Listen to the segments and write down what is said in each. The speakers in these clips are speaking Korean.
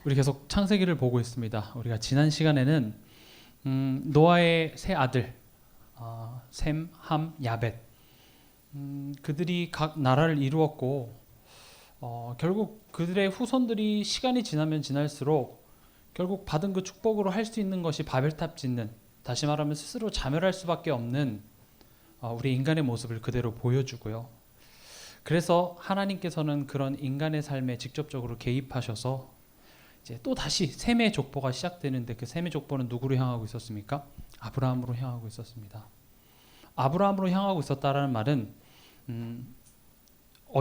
우리 계속 창세기를 보고 있습니다. 우리가 지난 시간에는 노아의 세 아들 셈, 함, 야벳 그들이 각 나라를 이루었고 결국 그들의 후손들이 시간이 지나면 지날수록 결국 받은 그 축복으로 할 수 있는 것이 바벨탑 짓는, 다시 말하면 스스로 자멸할 수밖에 없는 우리 인간의 모습을 그대로 보여주고요. 그래서 하나님께서는 그런 인간의 삶에 직접적으로 개입하셔서 이제 또 다시 셈의 족보가 시작되는데, 그 셈의 족보는 누구로 향하고 있었습니까? 아브라함으로 향하고 있었습니다. 아브라함으로 향하고 있었다라는 말은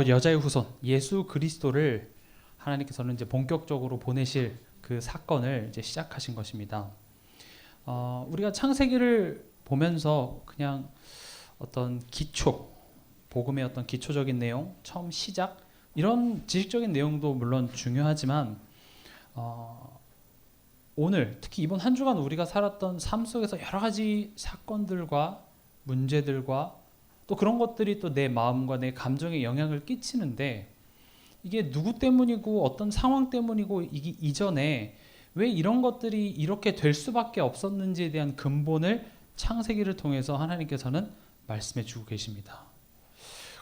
여자의 후손 예수 그리스도를 하나님께서는 이제 본격적으로 보내실 그 사건을 이제 시작하신 것입니다. 우리가 창세기를 보면서 그냥 어떤 기초, 복음의 어떤 기초적인 내용, 처음 시작, 이런 지식적인 내용도 물론 중요하지만 오늘 특히 이번 한 주간 우리가 살았던 삶 속에서 여러 가지 사건들과 문제들과 또 그런 것들이 또 내 마음과 내 감정에 영향을 끼치는데, 이게 누구 때문이고 어떤 상황 때문이고 이게 이전에 왜 이런 것들이 이렇게 될 수밖에 없었는지에 대한 근본을 창세기를 통해서 하나님께서는 말씀해 주고 계십니다.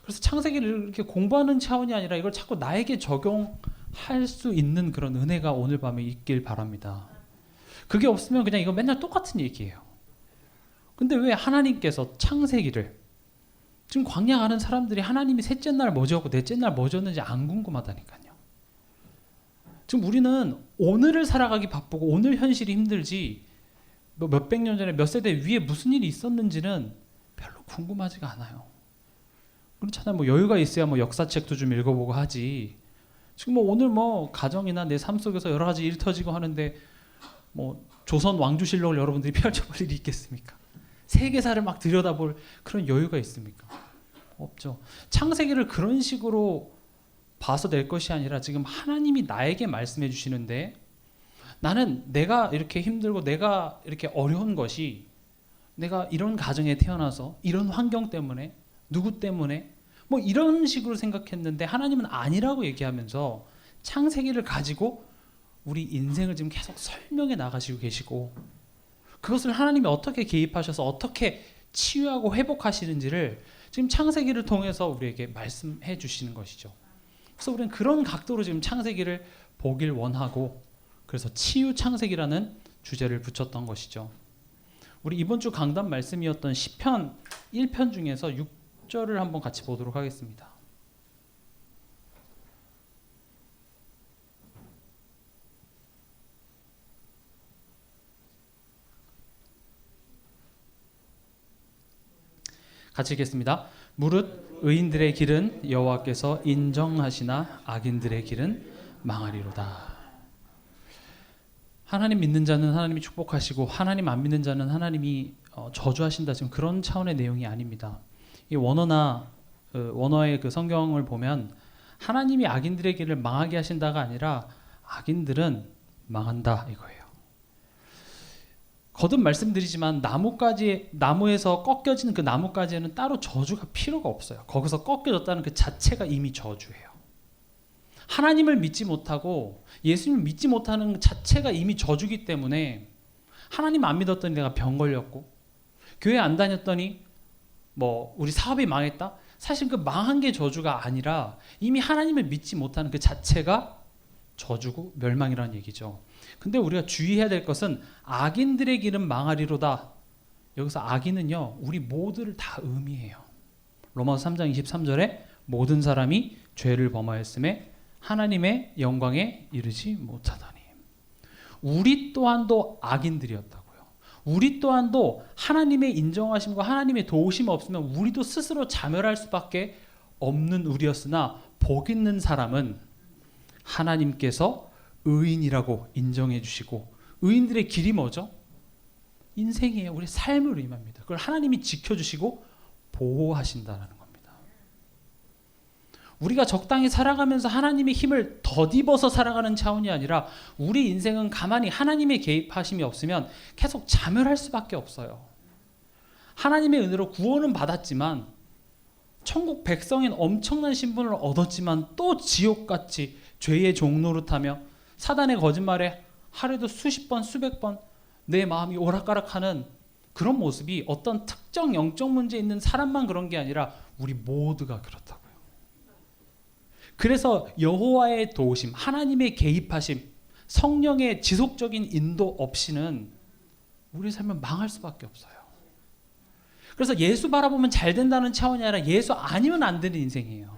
그래서 창세기를 이렇게 공부하는 차원이 아니라 이걸 자꾸 나에게 적용할 수 있는 그런 은혜가 오늘 밤에 있길 바랍니다. 그게 없으면 그냥 이거 맨날 똑같은 얘기예요. 근데 왜 하나님께서 창세기를, 지금 광야 가는 사람들이 하나님이 셋째 날 뭐 지었고 넷째 날 뭐 지었는지 안 궁금하다니까요. 지금 우리는 오늘을 살아가기 바쁘고 오늘 현실이 힘들지 몇백 년 전에 몇 세대 위에 무슨 일이 있었는지는 별로 궁금하지가 않아요. 그렇잖아요. 뭐 여유가 있어야 뭐 역사책도 좀 읽어보고 하지. 지금 뭐 오늘 뭐 가정이나 내 삶 속에서 여러 가지 일이 터지고 하는데 뭐 조선 왕조실록을 여러분들이 펼쳐볼 일이 있겠습니까? 세계사를 막 들여다볼 그런 여유가 있습니까? 없죠. 창세기를 그런 식으로 봐서 될 것이 아니라 지금 하나님이 나에게 말씀해 주시는데, 나는 내가 이렇게 힘들고 내가 이렇게 어려운 것이 내가 이런 가정에 태어나서 이런 환경 때문에 누구 때문에 뭐 이런 식으로 생각했는데 하나님은 아니라고 얘기하면서 창세기를 가지고 우리 인생을 지금 계속 설명해 나가시고 계시고, 그것을 하나님이 어떻게 개입하셔서 어떻게 치유하고 회복하시는지를 지금 창세기를 통해서 우리에게 말씀해 주시는 것이죠. 그래서 우리는 그런 각도로 지금 창세기를 보길 원하고, 그래서 치유 창세기라는 주제를 붙였던 것이죠. 우리 이번 주 강단 말씀이었던 시편 1편 중에서 6절을 한번 같이 보도록 하겠습니다. 같이 읽겠습니다. 무릇 의인들의 길은 여호와께서 인정하시나 악인들의 길은 망하리로다. 하나님 믿는 자는 하나님이 축복하시고 하나님 안 믿는 자는 하나님이 저주하신다, 지금 그런 차원의 내용이 아닙니다. 이 원어의 그 성경을 보면 하나님이 악인들의 길을 망하게 하신다가 아니라 악인들은 망한다 이거예요. 거듭 말씀드리지만 나무에서 꺾여진 그 나뭇가지에는 따로 저주가 필요가 없어요. 거기서 꺾여졌다는 그 자체가 이미 저주예요. 하나님을 믿지 못하고 예수님을 믿지 못하는 그 자체가 이미 저주기 때문에, 하나님 안 믿었더니 내가 병 걸렸고 교회 안 다녔더니 뭐 우리 사업이 망했다, 사실 그 망한 게 저주가 아니라 이미 하나님을 믿지 못하는 그 자체가 저주고 멸망이라는 얘기죠. 근데 우리가 주의해야 될 것은 악인들의 길은 망하리로다. 여기서 악인은요, 우리 모두를 다 의미해요. 로마서 3장 23절에 모든 사람이 죄를 범하였음에 하나님의 영광에 이르지 못하다니. 우리 또한도 악인들이었다고요. 우리 또한도 하나님의 인정하심과 하나님의 도우심 없으면 우리도 스스로 자멸할 수밖에 없는 우리였으나, 복 있는 사람은 하나님께서 의인이라고 인정해 주시고, 의인들의 길이 뭐죠? 인생이에요. 우리 삶을 의미합니다. 그걸 하나님이 지켜주시고 보호하신다는 겁니다. 우리가 적당히 살아가면서 하나님의 힘을 덧입어서 살아가는 차원이 아니라, 우리 인생은 가만히 하나님의 개입하심이 없으면 계속 자멸할 수밖에 없어요. 하나님의 은혜로 구원은 받았지만, 천국 백성인 엄청난 신분을 얻었지만 또 지옥같이 죄의 종노릇하며 사단의 거짓말에 하루에도 수십 번, 수백 번 내 마음이 오락가락하는 그런 모습이 어떤 특정 영적 문제 있는 사람만 그런 게 아니라 우리 모두가 그렇다고요. 그래서 여호와의 도우심, 하나님의 개입하심, 성령의 지속적인 인도 없이는 우리 삶은 망할 수밖에 없어요. 그래서 예수 바라보면 잘 된다는 차원이 아니라 예수 아니면 안 되는 인생이에요.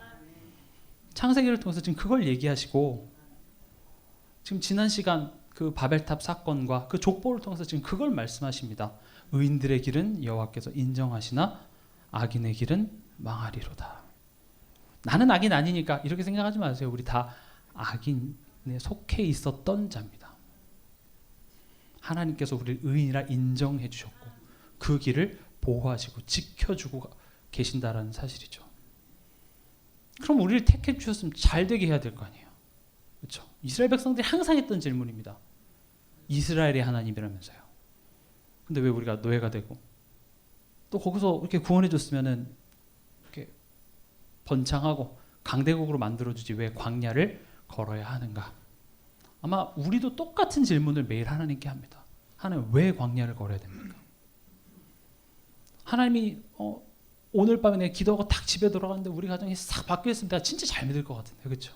창세기를 통해서 지금 그걸 얘기하시고, 지금 지난 시간 그 바벨탑 사건과 그 족보를 통해서 지금 그걸 말씀하십니다. 의인들의 길은 여호와께서 인정하시나 악인의 길은 망하리로다. 나는 악인 아니니까 이렇게 생각하지 마세요. 우리 다 악인에 속해 있었던 자입니다. 하나님께서 우리를 의인이라 인정해 주셨고 그 길을 보호하시고 지켜주고 계신다라는 사실이죠. 그럼 우리를 택해 주셨으면 잘 되게 해야 될 거 아니에요. 그렇죠? 이스라엘 백성들이 항상 했던 질문입니다. 이스라엘의 하나님이라면서요. 근데 왜 우리가 노예가 되고 또 거기서 이렇게 구원해 줬으면은 이렇게 번창하고 강대국으로 만들어 주지 왜 광야를 걸어야 하는가? 아마 우리도 똑같은 질문을 매일 하나님께 합니다. 하나님 왜 광야를 걸어야 됩니까? 하나님이 오늘 밤에 내가 기도하고 딱 집에 돌아갔는데 우리 가정이 싹 바뀌었으면 내가 진짜 잘 믿을 것 같은데, 그렇죠?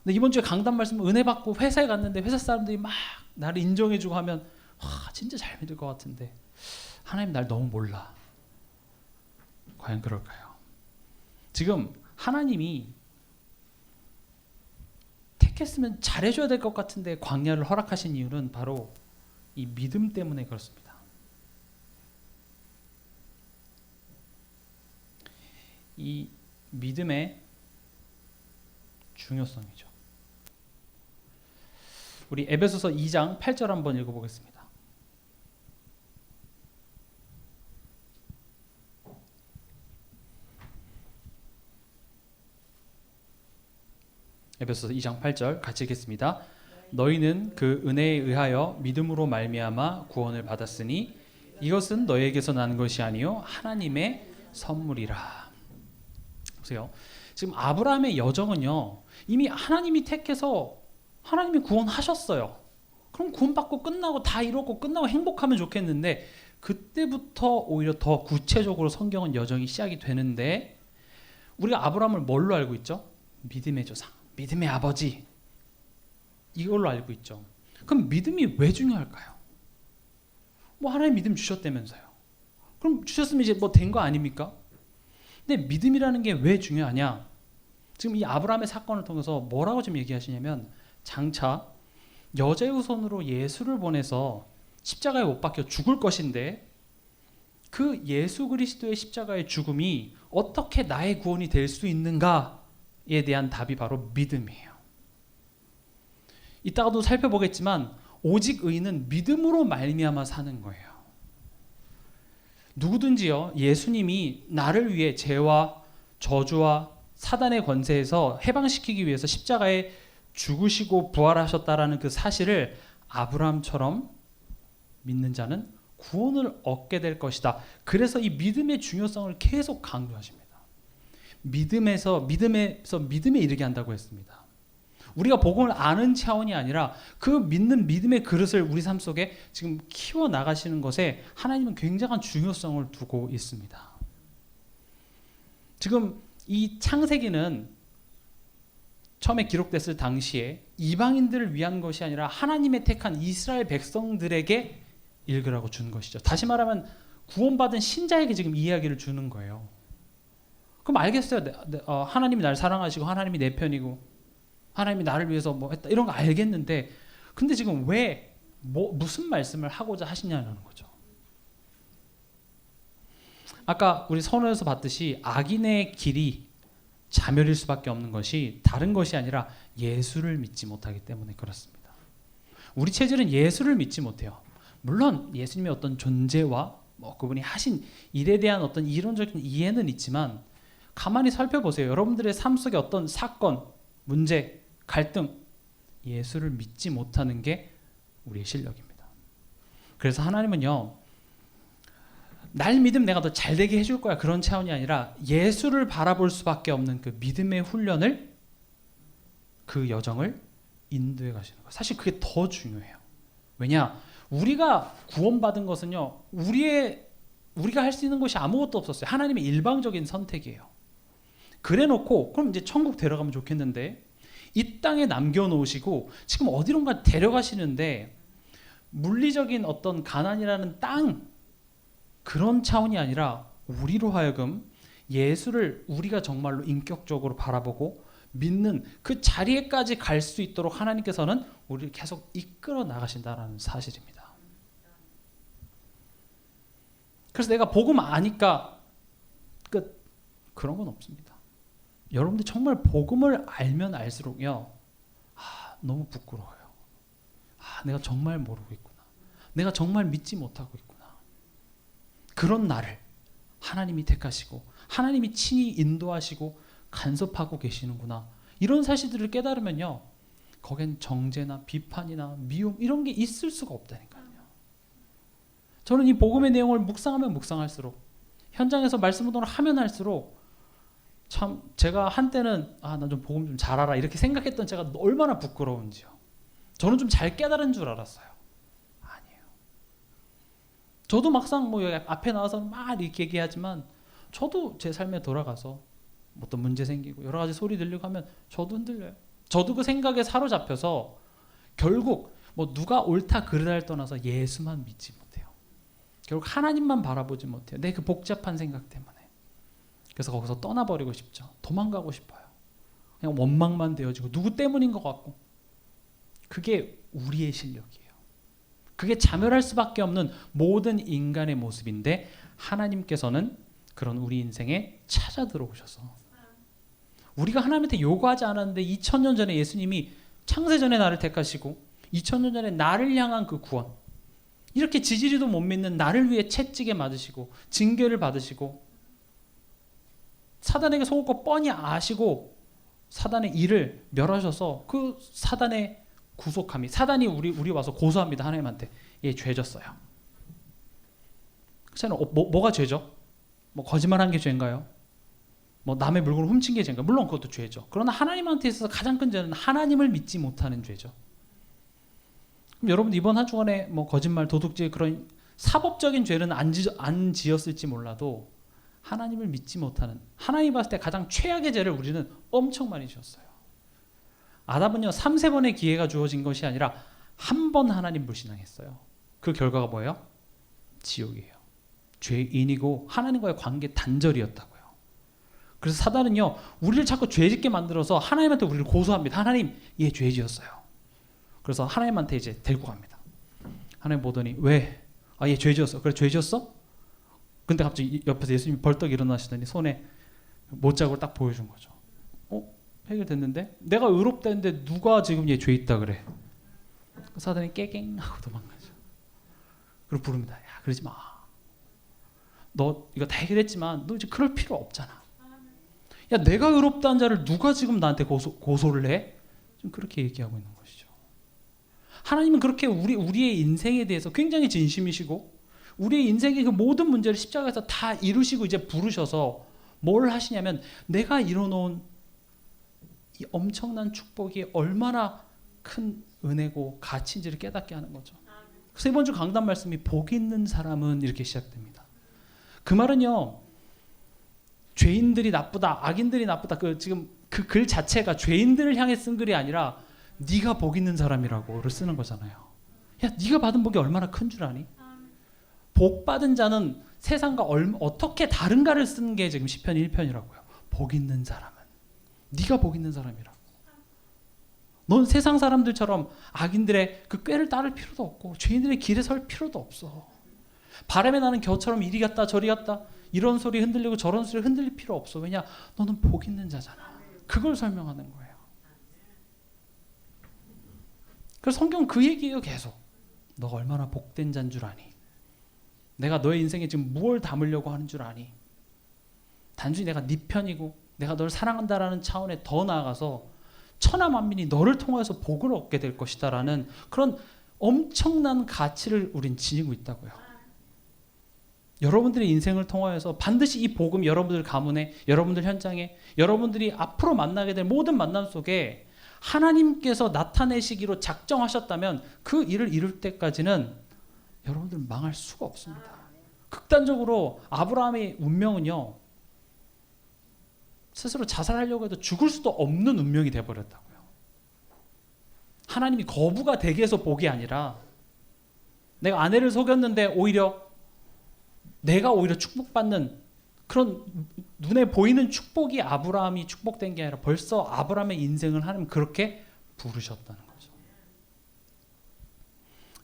근데 이번 주에 강단 말씀 은혜 받고 회사에 갔는데 회사 사람들이 막 나를 인정해주고 하면 와 진짜 잘 믿을 것 같은데 하나님 날 너무 몰라. 과연 그럴까요? 지금 하나님이 택했으면 잘해줘야 될 것 같은데 광야를 허락하신 이유는 바로 이 믿음 때문에 그렇습니다. 이 믿음의 중요성이죠. 우리 에베소서 2장 8절 한번 읽어보겠습니다. 에베소서 2장 8절 같이 읽겠습니다. 너희는 그 은혜에 의하여 믿음으로 말미암아 구원을 받았으니 이것은 너희에게서 나는 것이 아니요 하나님의 선물이라. 보세요. 지금 아브라함의 여정은요 이미 하나님이 택해서 하나님이 구원하셨어요. 그럼 구원받고 끝나고 다 이뤘고 끝나고 행복하면 좋겠는데 그때부터 오히려 더 구체적으로 성경은 여정이 시작이 되는데 우리가 아브라함을 뭘로 알고 있죠? 믿음의 조상, 믿음의 아버지 이걸로 알고 있죠. 그럼 믿음이 왜 중요할까요? 뭐 하나님 믿음 주셨다면서요. 그럼 주셨으면 이제 뭐 된 거 아닙니까? 근데 믿음이라는 게 왜 중요하냐? 지금 이 아브라함의 사건을 통해서 뭐라고 지금 얘기하시냐면 장차 여자의 손으로 예수를 보내서 십자가에 못 박혀 죽을 것인데 그 예수 그리스도의 십자가의 죽음이 어떻게 나의 구원이 될 수 있는가에 대한 답이 바로 믿음이에요. 이따가도 살펴보겠지만 오직 의인은 믿음으로 말미암아 사는 거예요. 누구든지요 예수님이 나를 위해 죄와 저주와 사단의 권세에서 해방시키기 위해서 십자가에 죽으시고 부활하셨다라는 그 사실을 아브라함처럼 믿는 자는 구원을 얻게 될 것이다. 그래서 이 믿음의 중요성을 계속 강조하십니다. 믿음에 이르게 한다고 했습니다. 우리가 복음을 아는 차원이 아니라 그 믿는 믿음의 그릇을 우리 삶 속에 지금 키워 나가시는 것에 하나님은 굉장한 중요성을 두고 있습니다. 지금 이 창세기는 처음에 기록됐을 당시에 이방인들을 위한 것이 아니라 하나님의 택한 이스라엘 백성들에게 읽으라고 준 것이죠. 다시 말하면 구원받은 신자에게 지금 이야기를 주는 거예요. 그럼 알겠어요. 하나님이 나를 사랑하시고 하나님이 내 편이고 하나님이 나를 위해서 뭐 했다 이런 거 알겠는데 근데 지금 왜 무슨 말씀을 하고자 하시냐는 거죠. 아까 우리 선언에서 봤듯이 악인의 길이 자멸일 수밖에 없는 것이 다른 것이 아니라 예수를 믿지 못하기 때문에 그렇습니다. 우리 체질은 예수를 믿지 못해요. 물론 예수님의 어떤 존재와 그분이 하신 일에 대한 어떤 이론적인 이해는 있지만 가만히 살펴보세요. 여러분들의 삶 속에 어떤 사건, 문제, 갈등, 예수를 믿지 못하는 게 우리의 실력입니다. 그래서 하나님은요 날 믿으면 내가 더 잘되게 해줄 거야 그런 차원이 아니라 예수를 바라볼 수밖에 없는 그 믿음의 훈련을 그 여정을 인도해 가시는 거예요. 사실 그게 더 중요해요. 왜냐? 우리가 구원받은 것은요, 우리가 할 수 있는 것이 아무것도 없었어요. 하나님의 일방적인 선택이에요. 그래 놓고 그럼 이제 천국 데려가면 좋겠는데 이 땅에 남겨놓으시고 지금 어디론가 데려가시는데 물리적인 어떤 가난이라는 땅 그런 차원이 아니라 우리로 하여금 예수를 우리가 정말로 인격적으로 바라보고 믿는 그 자리에까지 갈 수 있도록 하나님께서는 우리를 계속 이끌어 나가신다는 사실입니다. 그래서 내가 복음 아니까 끝 그런 건 없습니다. 여러분들 정말 복음을 알면 알수록요, 너무 부끄러워요. 내가 정말 모르고 있구나. 내가 정말 믿지 못하고 있구나. 그런 나를 하나님이 택하시고 하나님이 친히 인도하시고 간섭하고 계시는구나. 이런 사실들을 깨달으면요, 거긴 정죄나 비판이나 미움 이런 게 있을 수가 없다니까요. 저는 이 복음의 내용을 묵상하면 묵상할수록, 현장에서 말씀 운동을 하면 할수록 참 제가 한때는 나 좀 복음 좀 잘 알아 이렇게 생각했던 제가 얼마나 부끄러운지요. 저는 좀 잘 깨달은 줄 알았어요. 아니에요. 저도 막상 뭐 여기 앞에 나와서 막 이렇게 얘기하지만 저도 제 삶에 돌아가서 어떤 문제 생기고 여러 가지 소리 들리고 하면 저도 흔들려요. 저도 그 생각에 사로잡혀서 결국 뭐 누가 옳다 그르다를 떠나서 예수만 믿지 못해요. 결국 하나님만 바라보지 못해요. 내 그 복잡한 생각 때문에. 그래서 거기서 떠나버리고 싶죠. 도망가고 싶어요. 그냥 원망만 되어지고 누구 때문인 것 같고. 그게 우리의 실력이에요. 그게 자멸할 수밖에 없는 모든 인간의 모습인데 하나님께서는 그런 우리 인생에 찾아 들어오셔서 우리가 하나님한테 요구하지 않았는데 2000년 전에 예수님이 창세전에 나를 택하시고 2000년 전에 나를 향한 그 구원, 이렇게 지지리도 못 믿는 나를 위해 채찍에 맞으시고 징계를 받으시고 사단에게 속을 거 뻔히 아시고 사단의 일을 멸하셔서 그 사단의 구속함이, 사단이 우리 와서 고소합니다. 하나님한테. 얘 죄졌어요. 그렇잖아요. 뭐가 죄죠? 뭐 거짓말한 게 죄인가요? 뭐 남의 물건을 훔친 게 죄인가요? 물론 그것도 죄죠. 그러나 하나님한테 있어서 가장 큰 죄는 하나님을 믿지 못하는 죄죠. 그럼 여러분 이번 한 주간에 뭐 거짓말, 도둑질 그런 사법적인 죄는 안 지었을지 몰라도 하나님을 믿지 못하는, 하나님 봤을 때 가장 최악의 죄를 우리는 엄청 많이 지었어요. 아담은요 3-4번의 기회가 주어진 것이 아니라 한 번 하나님 불신앙했어요. 그 결과가 뭐예요? 지옥이에요. 죄인이고 하나님과의 관계 단절이었다고요. 그래서 사단은요 우리를 자꾸 죄짓게 만들어서 하나님한테 우리를 고소합니다. 하나님 얘 죄 지었어요. 그래서 하나님한테 이제 데리고 갑니다. 하나님 보더니 왜? 얘 죄 지었어. 그래 죄 지었어? 근데 갑자기 옆에서 예수님이 벌떡 일어나시더니 손에 못자국을 딱 보여준 거죠. 해결됐는데? 내가 의롭다는데 누가 지금 얘 죄 있다 그래? 사단이 깨갱 하고 도망가죠. 그리고 부릅니다. 야 그러지 마. 너 이거 다 해결했지만 너 이제 그럴 필요 없잖아. 야 내가 의롭다는 자를 누가 지금 나한테 고소를 해? 좀 그렇게 얘기하고 있는 것이죠. 하나님은 그렇게 우리의 인생에 대해서 굉장히 진심이시고 우리의 인생의 그 모든 문제를 십자가에서 다 이루시고 이제 부르셔서 뭘 하시냐면 내가 이뤄놓은 이 엄청난 축복이 얼마나 큰 은혜고 가치인지를 깨닫게 하는 거죠. 그래서 이번 주 강단 말씀이 복 있는 사람은 이렇게 시작됩니다. 그 말은요 죄인들이 나쁘다, 악인들이 나쁘다, 지금 그 글 자체가 죄인들을 향해 쓴 글이 아니라 네가 복 있는 사람이라고를 쓰는 거잖아요. 야 네가 받은 복이 얼마나 큰 줄 아니? 복 받은 자는 세상과 어떻게 다른가를 쓰는 게 지금 시편 1편이라고요. 복 있는 사람은 네가 복 있는 사람이라고. 넌 세상 사람들처럼 악인들의 그 꾀를 따를 필요도 없고 죄인들의 길에 설 필요도 없어. 바람에 나는 겨처럼 이리 갔다 저리 갔다 이런 소리 흔들리고 저런 소리 흔들릴 필요 없어. 왜냐? 너는 복 있는 자잖아. 그걸 설명하는 거예요. 그래서 성경은 그 얘기예요. 계속. 너가 얼마나 복된 자인 줄 아니? 내가 너의 인생에 지금 무엇을 담으려고 하는 줄 아니? 단순히 내가 네 편이고 내가 너를 사랑한다라는 차원에 더 나아가서 천하 만민이 너를 통해서 복을 얻게 될 것이다라는 그런 엄청난 가치를 우린 지니고 있다고요. 여러분들의 인생을 통하여서 반드시 이 복음 여러분들 가문에, 여러분들 현장에, 여러분들이 앞으로 만나게 될 모든 만남 속에 하나님께서 나타내시기로 작정하셨다면 그 일을 이룰 때까지는 여러분들 망할 수가 없습니다. 극단적으로 아브라함의 운명은요, 스스로 자살하려고 해도 죽을 수도 없는 운명이 되어버렸다고요. 하나님이 거부가 되게 해서 복이 아니라 내가 아내를 속였는데 내가 오히려 축복받는 그런 눈에 보이는 축복이 아브라함이 축복된 게 아니라 벌써 아브라함의 인생을 하나님 그렇게 부르셨다는 거죠.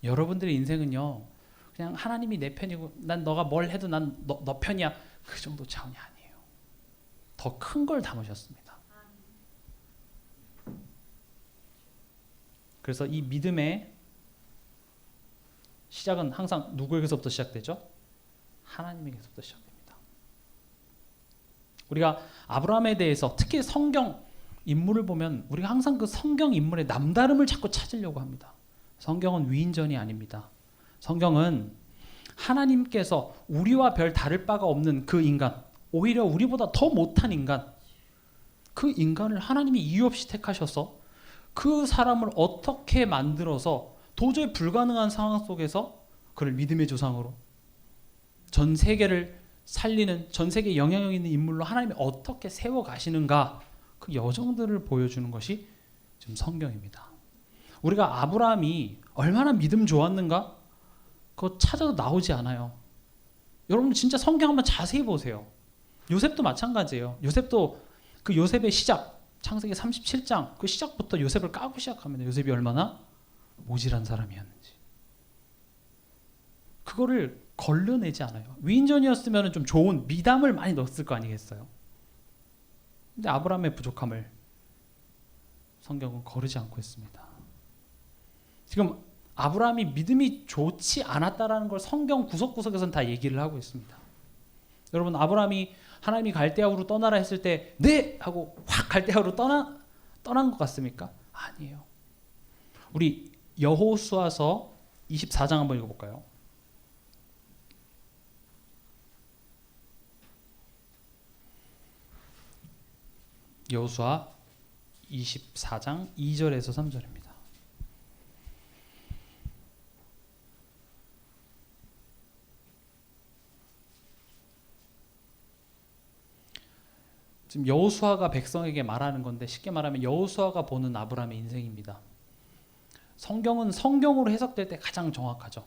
여러분들의 인생은요, 그냥 하나님이 내 편이고 난 너가 뭘 해도 난 너 편이야, 그 정도 차원이 아니에요. 더 큰 걸 담으셨습니다. 그래서 이 믿음의 시작은 항상 누구에게서부터 시작되죠? 하나님에게서부터 시작됩니다. 우리가 아브라함에 대해서 특히 성경 인물을 보면 우리가 항상 그 성경 인물의 남다름을 자꾸 찾으려고 합니다. 성경은 위인전이 아닙니다. 성경은 하나님께서 우리와 별 다를 바가 없는 그 인간, 오히려 우리보다 더 못한 인간, 그 인간을 하나님이 이유 없이 택하셔서 그 사람을 어떻게 만들어서 도저히 불가능한 상황 속에서 그를 믿음의 조상으로 전 세계를 살리는, 전 세계에 영향력 있는 인물로 하나님이 어떻게 세워가시는가, 그 여정들을 보여주는 것이 지금 성경입니다. 우리가 아브라함이 얼마나 믿음 좋았는가? 그거 찾아도 나오지 않아요. 여러분 진짜 성경 한번 자세히 보세요. 요셉도 마찬가지예요. 요셉도 그 요셉의 시작, 창세기 37장 그 시작부터 요셉을 까고 시작합니다. 요셉이 얼마나 모질한 사람이었는지. 그거를 걸러내지 않아요. 위인전이었으면 좀 좋은 미담을 많이 넣었을 거 아니겠어요? 근데 아브라함의 부족함을 성경은 거르지 않고 있습니다. 지금 아브라함이 믿음이 좋지 않았다라는 걸 성경 구석구석에서는 다 얘기를 하고 있습니다. 여러분, 아브라함이 하나님이 갈대아우로 떠나라 했을 때 네! 하고 확 갈대아우로 떠난 것 같습니까? 아니에요. 우리 여호수아서 24장 한번 읽어볼까요? 여호수아 24장 2절에서 3절입니다. 지금 여호수아가 백성에게 말하는 건데, 쉽게 말하면 여호수아가 보는 아브라함의 인생입니다. 성경은 성경으로 해석될 때 가장 정확하죠.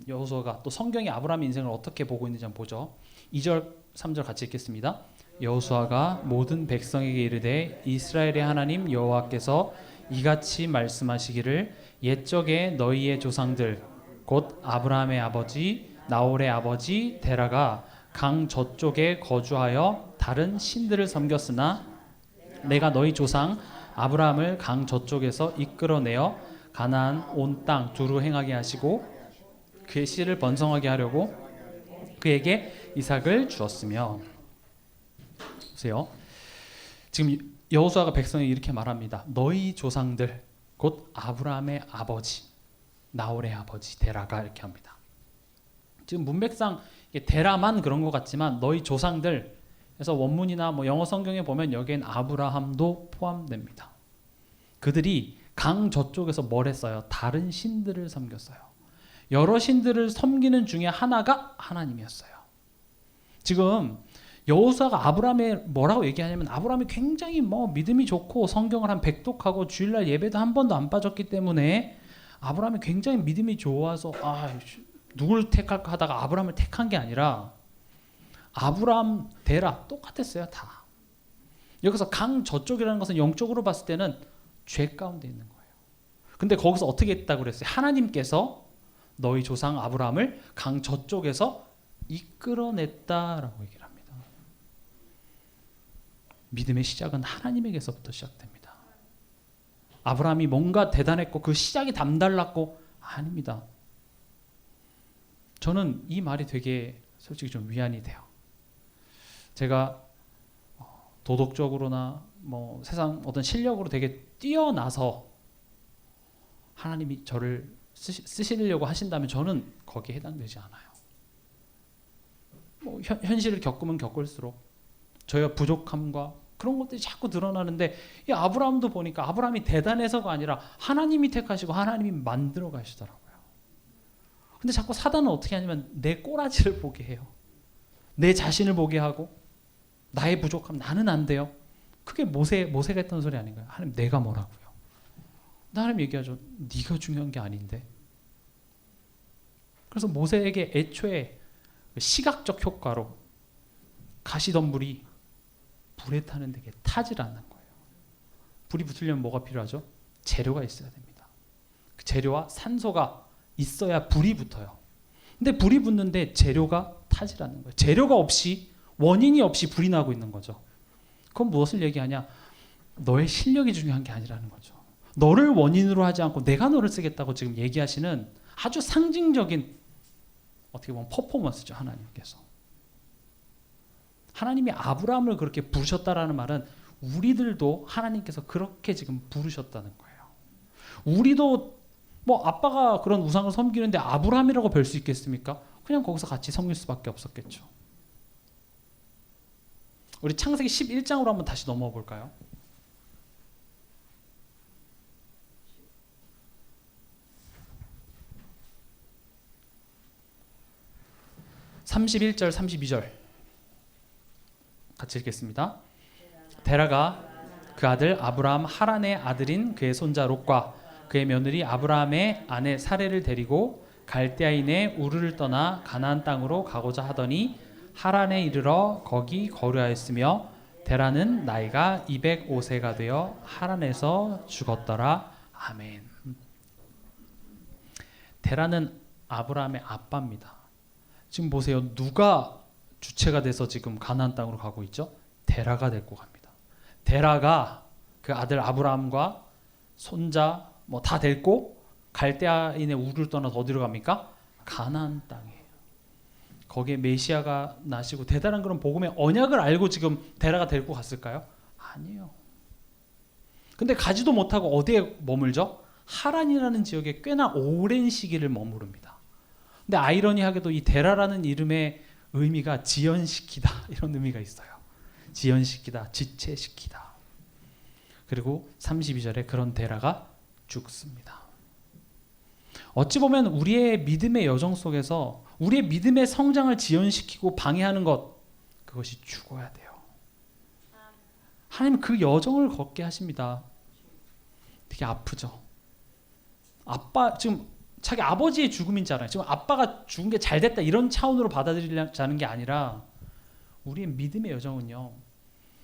여호수아가 또 성경이 아브라함의 인생을 어떻게 보고 있는지 한번 보죠. 2절 3절 같이 읽겠습니다. 여호수아가 모든 백성에게 이르되 이스라엘의 하나님 여호와께서 이같이 말씀하시기를 옛적에 너희의 조상들 곧 아브라함의 아버지 나홀의 아버지 데라가 강 저쪽에 거주하여 다른 신들을 섬겼으나 내가 너희 조상 아브라함을 강 저쪽에서 이끌어내어 가나안 온 땅 두루 행하게 하시고 그의 씨를 번성하게 하려고 그에게 이삭을 주었으며. 보세요. 지금 여호수아가 백성에게 이렇게 말합니다. 너희 조상들 곧 아브라함의 아버지 나홀의 아버지 데라가, 이렇게 합니다. 지금 문맥상 데라만 그런 것 같지만 너희 조상들, 그래서 원문이나 뭐 영어 성경에 보면 여기엔 아브라함도 포함됩니다. 그들이 강 저쪽에서 뭘 했어요? 다른 신들을 섬겼어요. 여러 신들을 섬기는 중에 하나가 하나님이었어요. 지금 여호수아가 아브라함에 뭐라고 얘기하냐면, 아브라함이 굉장히 믿음이 좋고 성경을 한 100독하고 주일날 예배도 한 번도 안 빠졌기 때문에 아브라함이 굉장히 믿음이 좋아서 누굴 택할까 하다가 아브라함을 택한 게 아니라 아브라함 데라 똑같았어요. 다. 여기서 강 저쪽이라는 것은 영적으로 봤을 때는 죄 가운데 있는 거예요. 근데 거기서 어떻게 했다고 그랬어요? 하나님께서 너희 조상 아브라함을 강 저쪽에서 이끌어냈다라고 얘기를 합니다. 믿음의 시작은 하나님에게서부터 시작됩니다. 아브라함이 뭔가 대단했고 그 시작이 남달랐고, 아닙니다. 저는 이 말이 되게 솔직히 좀 위안이 돼요. 제가 도덕적으로나 세상 어떤 실력으로 되게 뛰어나서 하나님이 저를 쓰시려고 하신다면 저는 거기에 해당되지 않아요. 현실을 겪으면 겪을수록 저의 부족함과 그런 것들이 자꾸 드러나는데 이 아브라함도 보니까 아브라함이 대단해서가 아니라 하나님이 택하시고 하나님이 만들어 가시더라고요. 근데 자꾸 사단은 어떻게 하냐면 내 꼬라지를 보게 해요. 내 자신을 보게 하고 나의 부족함, 나는 안 돼요. 그게 모세가 했던 소리 아닌가요? 하나님 내가 뭐라고요? 하나님 얘기하죠. 네가 중요한 게 아닌데. 그래서 모세에게 애초에 시각적 효과로 가시덤불이 불에 타는 데게 타질 않는 거예요. 불이 붙으려면 뭐가 필요하죠? 재료가 있어야 됩니다. 그 재료와 산소가 있어야 불이 붙어요. 근데 불이 붙는데 재료가 타질 않는 거예요. 재료가 없이, 원인이 없이 불이 나고 있는 거죠. 그건 무엇을 얘기하냐? 너의 실력이 중요한 게 아니라는 거죠. 너를 원인으로 하지 않고 내가 너를 쓰겠다고 지금 얘기하시는 아주 상징적인, 어떻게 보면 퍼포먼스죠. 하나님께서. 하나님이 아브라함을 그렇게 부르셨다라는 말은 우리들도 하나님께서 그렇게 지금 부르셨다는 거예요. 우리도 뭐 아빠가 그런 우상을 섬기는데 아브라함이라고 별 수 있겠습니까? 그냥 거기서 같이 섬길 수밖에 없었겠죠. 우리 창세기 11장으로 한번 다시 넘어가 볼까요? 31절 32절 같이 읽겠습니다. 데라가 그 아들 아브라함 하란의 아들인 그의 손자 롯과 그의 며느리 아브라함의 아내 사레를 데리고 갈대아인의 우르를 떠나 가나안 땅으로 가고자 하더니 하란에 이르러 거기 거류하였으며 데라는 나이가 205세가 되어 하란에서 죽었더라. 아멘. 데라는 아브라함의 아빠입니다. 지금 보세요. 누가 주체가 돼서 지금 가나안 땅으로 가고 있죠? 데라가 데리고 갑니다. 데라가 그 아들 아브라함과 손자 뭐 다 데리고 갈대아인의 우르를 떠나서 어디로 갑니까? 가나안 땅이에요. 거기에 메시아가 나시고 대단한 그런 복음의 언약을 알고 지금 데라가 데리고 갔을까요? 아니에요. 근데 가지도 못하고 어디에 머물죠? 하란이라는 지역에 꽤나 오랜 시기를 머무릅니다. 근데 아이러니하게도 이 데라라는 이름의 의미가 지연시키다 이런 의미가 있어요. 지연시키다, 지체시키다. 그리고 32절에 그런 데라가 죽습니다. 어찌 보면 우리의 믿음의 여정 속에서 우리의 믿음의 성장을 지연시키고 방해하는 것, 그것이 죽어야 돼요. 하나님은 그 여정을 걷게 하십니다. 되게 아프죠. 아빠 지금 자기 아버지의 죽음인잖아요. 지금 아빠가 죽은 게 잘 됐다 이런 차원으로 받아들이자는 게 아니라 우리의 믿음의 여정은요.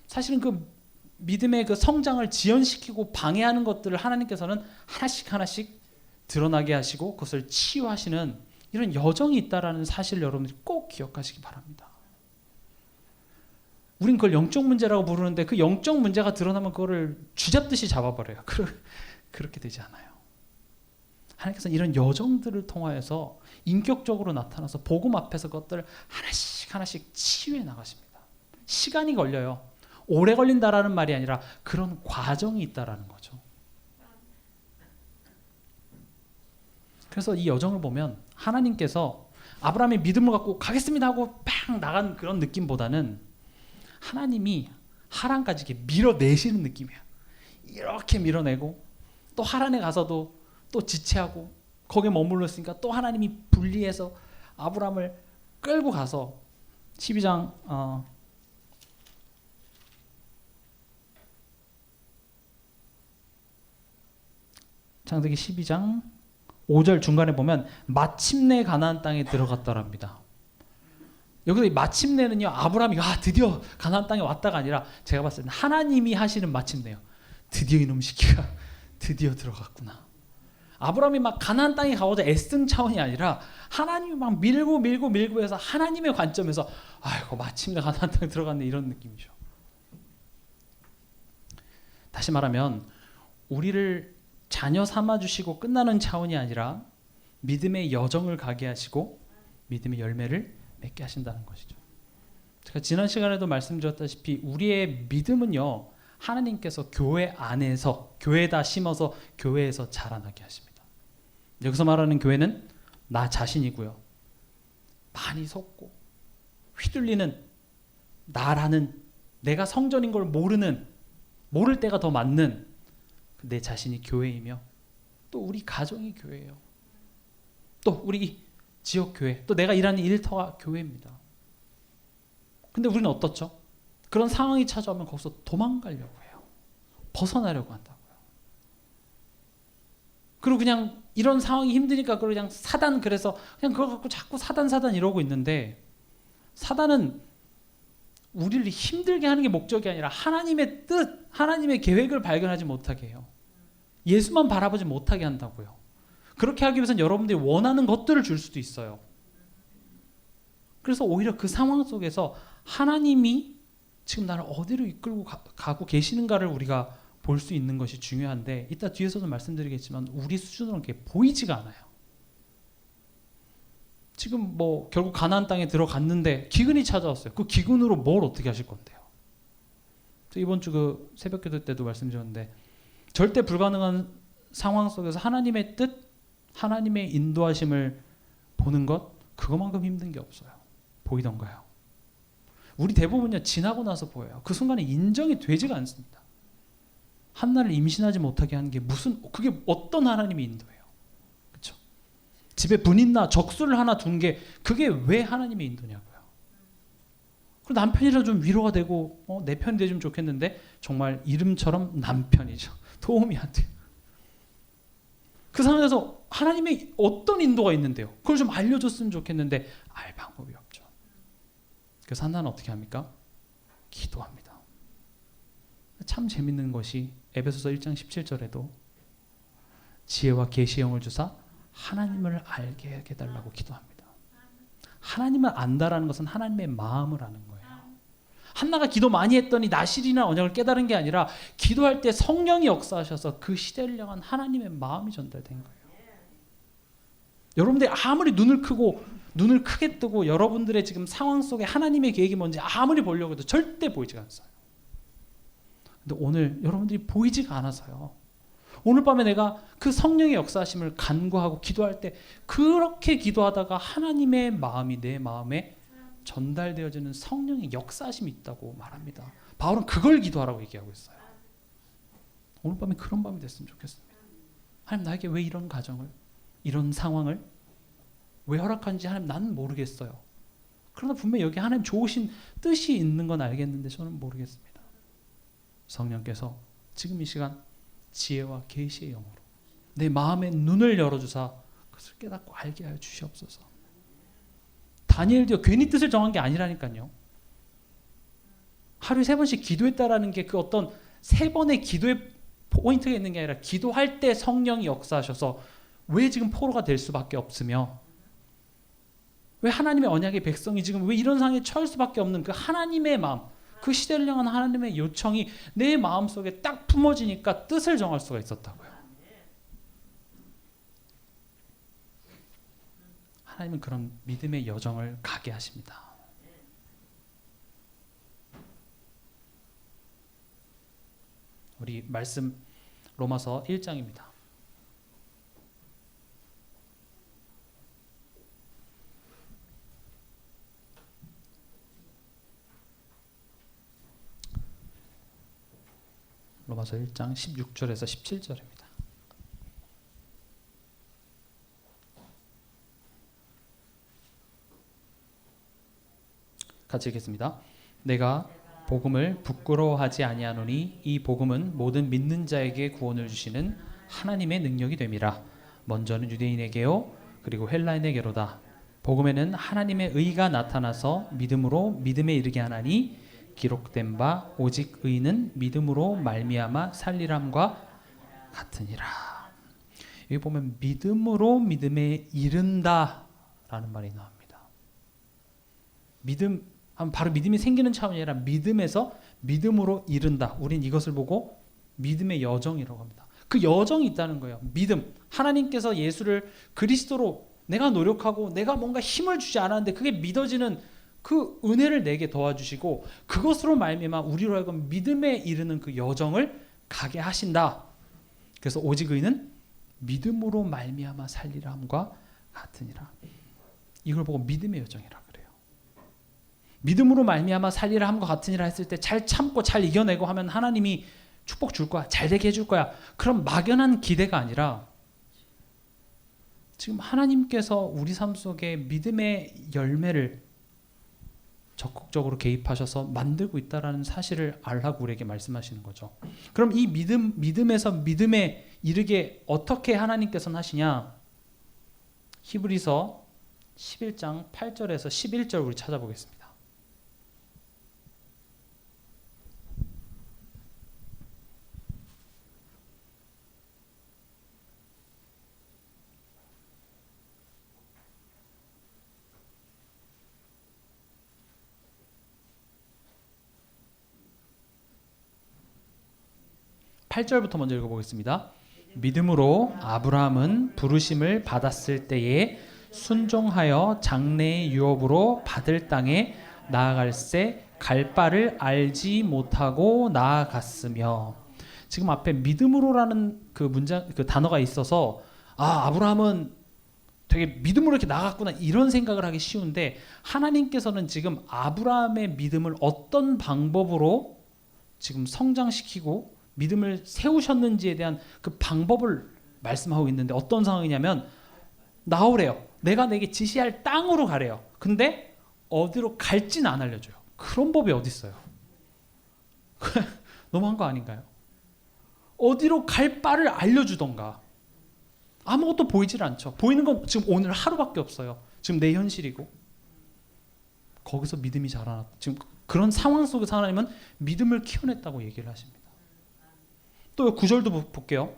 사실은 그 믿음의 그 성장을 지연시키고 방해하는 것들을 하나님께서는 하나씩 하나씩 드러나게 하시고 그것을 치유하시는 이런 여정이 있다라는 사실을 여러분들이 꼭 기억하시기 바랍니다. 우린 그걸 영적 문제라고 부르는데 그 영적 문제가 드러나면 그거를 쥐잡듯이 잡아버려요. 그렇게 되지 않아요. 하나님께서는 이런 여정들을 통하여서 인격적으로 나타나서 복음 앞에서 그것들을 하나씩 하나씩 치유해 나가십니다. 시간이 걸려요. 오래 걸린다라는 말이 아니라 그런 과정이 있다라는 거죠. 그래서 이 여정을 보면 하나님께서 아브라함의 믿음을 갖고 가겠습니다 하고 팍 나간 그런 느낌보다는 하나님이 하란까지 이렇게 밀어내시는 느낌이에요. 이렇게 밀어내고 또 하란에 가서도 또 지체하고 거기에 머물렀으니까 또 하나님이 분리해서 아브라함을 끌고 가서 12장 창세기 12장 5절 중간에 보면 마침내 가나안 땅에 들어갔더랍니다. 여기서 이 마침내는요, 아브라함이 드디어 가나안 땅에 왔다가 아니라 제가 봤을 때는 하나님이 하시는 마침내요. 드디어 이놈 시키가 드디어 들어갔구나. 아브라함이 막 가나안 땅에 가고자 애쓴 차원이 아니라 하나님이 막 밀고 해서 하나님의 관점에서 아이고 마침내 가나안 땅에 들어갔네 이런 느낌이죠. 다시 말하면 우리를 자녀 삼아주시고 끝나는 차원이 아니라 믿음의 여정을 가게 하시고 믿음의 열매를 맺게 하신다는 것이죠. 제가 지난 시간에도 말씀드렸다시피 우리의 믿음은요, 하나님께서 교회 안에서 교회에다 심어서 교회에서 자라나게 하십니다. 여기서 말하는 교회는 나 자신이고요. 많이 속고 휘둘리는 나라는 내가 성전인 걸 모를 때가 더 많는 내 자신이 교회이며 또 우리 가정이 교회예요. 또 우리 지역 교회, 또 내가 일하는 일터가 교회입니다. 근데 우리는 어떻죠? 그런 상황이 찾아오면 거기서 도망가려고 해요. 벗어나려고 한다고요. 그리고 그냥 이런 상황이 힘드니까 그냥 그래서 그냥 그거 갖고 자꾸 사단 이러고 있는데, 사단은 우리를 힘들게 하는 게 목적이 아니라 하나님의 뜻, 하나님의 계획을 발견하지 못하게 해요. 예수만 바라보지 못하게 한다고요. 그렇게 하기 위해서는 여러분들이 원하는 것들을 줄 수도 있어요. 그래서 오히려 그 상황 속에서 하나님이 지금 나를 어디로 이끌고 가고 계시는가를 우리가 볼 수 있는 것이 중요한데, 이따 뒤에서도 말씀드리겠지만 우리 수준으로는 그게 보이지가 않아요. 지금 뭐 결국 가나안 땅에 들어갔는데 기근이 찾아왔어요. 그 기근으로 뭘 어떻게 하실 건데요? 이번 주 그 새벽기도 때도 말씀드렸는데, 절대 불가능한 상황 속에서 하나님의 뜻, 하나님의 인도하심을 보는 것, 그것만큼 힘든 게 없어요. 보이던가요? 우리 대부분요, 지나고 나서 보여요. 그 순간에 인정이 되지가 않습니다. 한나를 임신하지 못하게 하는 게 그게 어떤 하나님의 인도예요? 그렇죠? 집에 분인나 적수를 하나 둔 게 그게 왜 하나님의 인도냐고요. 그리고 남편이라 좀 위로가 되고 내 편이 되면 좋겠는데 정말 이름처럼 남편이죠. 도움이 안 돼요. 그 상황에서 하나님의 어떤 인도가 있는데요? 그걸 좀 알려줬으면 좋겠는데 알 방법이 없죠. 그래서 한나는 어떻게 합니까? 기도합니다. 참 재밌는 것이 에베소서 1장 17절에도 지혜와 계시의 영을 주사 하나님을 알게 해달라고 기도합니다. 하나님을 안다라는 것은 하나님의 마음을 아는 거예요. 한나가 기도 많이 했더니 나실이나 언약을 깨달은 게 아니라 기도할 때 성령이 역사하셔서 그 시대를 향한 하나님의 마음이 전달된 거예요. 여러분들이 아무리 눈을 크게 뜨고 여러분들의 지금 상황 속에 하나님의 계획이 뭔지 아무리 보려고 해도 절대 보이지가 않아요. 근데 오늘 여러분들이 보이지가 않아서요. 오늘 밤에 내가 그 성령의 역사하심을 간구하고 기도할 때 그렇게 기도하다가 하나님의 마음이 내 마음에 전달되어지는 성령의 역사하심이 있다고 말합니다. 바울은 그걸 기도하라고 얘기하고 있어요. 오늘 밤에 그런 밤이 됐으면 좋겠습니다. 하나님, 나에게 왜 이런 가정을, 이런 상황을 왜 허락하는지 하나님 나는 모르겠어요. 그러나 분명히 여기 하나님 좋으신 뜻이 있는 건 알겠는데 저는 모르겠습니다. 성령께서 지금 이 시간 지혜와 계시의 영으로 내 마음의 눈을 열어주사 그것을 깨닫고 알게 하여 주시옵소서. 다니엘도 괜히 뜻을 정한 게 아니라니까요. 하루에 3번씩 기도했다라는 게 그 어떤 3번의 기도의 포인트가 있는 게 아니라 기도할 때 성령이 역사하셔서 왜 지금 포로가 될 수밖에 없으며 왜 하나님의 언약의 백성이 지금 왜 이런 상황에 처할 수밖에 없는 그 하나님의 마음, 그 시대를 향한 하나님의 요청이 내 마음속에 딱 품어지니까 뜻을 정할 수가 있었다고요. 하나님은 그런 믿음의 여정을 가게 하십니다. 우리 말씀 로마서 1장입니다. 로마서 1장 16절에서 17절입니다. 같이 읽겠습니다. 내가 복음을 부끄러워하지 아니하노니 이 복음은 모든 믿는 자에게 구원을 주시는 하나님의 능력이 됨이라. 먼저는 유대인에게요 그리고 헬라인에게로다. 복음에는 하나님의 의가 나타나서 믿음으로 믿음에 이르게 하나니 기록된 바 오직 의는 믿음으로 말미암아 살리람과 같으니라. 여기 보면 믿음으로 믿음에 이른다라는 말이 나옵니다. 믿음 바로 믿음이 생기는 차원이 아니라 믿음에서 믿음으로 이른다. 우린 이것을 보고 믿음의 여정이라고 합니다. 그 여정이 있다는 거예요. 믿음. 하나님께서 예수를 그리스도로 내가 노력하고 내가 뭔가 힘을 주지 않았는데 그게 믿어지는 그 은혜를 내게 도와주시고 그것으로 말미암아 우리로 하여금 믿음에 이르는 그 여정을 가게 하신다. 그래서 오직 의는 믿음으로 말미암아 살리라 함과 같으니라. 이걸 보고 믿음의 여정이라 그래요. 믿음으로 말미암아 살리라 함과 같으니라 했을 때 잘 참고 잘 이겨내고 하면 하나님이 축복 줄 거야. 잘 되게 해줄 거야. 그런 막연한 기대가 아니라 지금 하나님께서 우리 삶 속에 믿음의 열매를 적극적으로 개입하셔서 만들고 있다는 사실을 알라고 우리에게 말씀하시는 거죠. 그럼 이 믿음에서 믿음에 이르게 어떻게 하나님께서는 하시냐? 히브리서 11장 8절에서 11절 우리 찾아보겠습니다. 팔절부터 먼저 읽어보겠습니다. 믿음으로 아브라함은 부르심을 받았을 때에 순종하여 장래의 유업으로 받을 땅에 나아갈새 갈 바를 알지 못하고 나아갔으며. 지금 앞에 믿음으로라는 그 문장, 그 단어가 있어서 아브라함은 되게 믿음으로 이렇게 나갔구나 이런 생각을 하기 쉬운데, 하나님께서는 지금 아브라함의 믿음을 어떤 방법으로 지금 성장시키고 믿음을 세우셨는지에 대한 그 방법을 말씀하고 있는데, 어떤 상황이냐면 나오래요. 내가 내게 지시할 땅으로 가래요. 근데 어디로 갈지는 안 알려줘요. 그런 법이 어디 있어요? 너무한 거 아닌가요? 어디로 갈 바를 알려주던가. 아무것도 보이질 않죠. 보이는 건 지금 오늘 하루밖에 없어요. 지금 내 현실이고. 거기서 믿음이 자라났다. 지금 그런 상황 속에서 하나님은 믿음을 키워냈다고 얘기를 하십니다. 또 9절도 볼게요.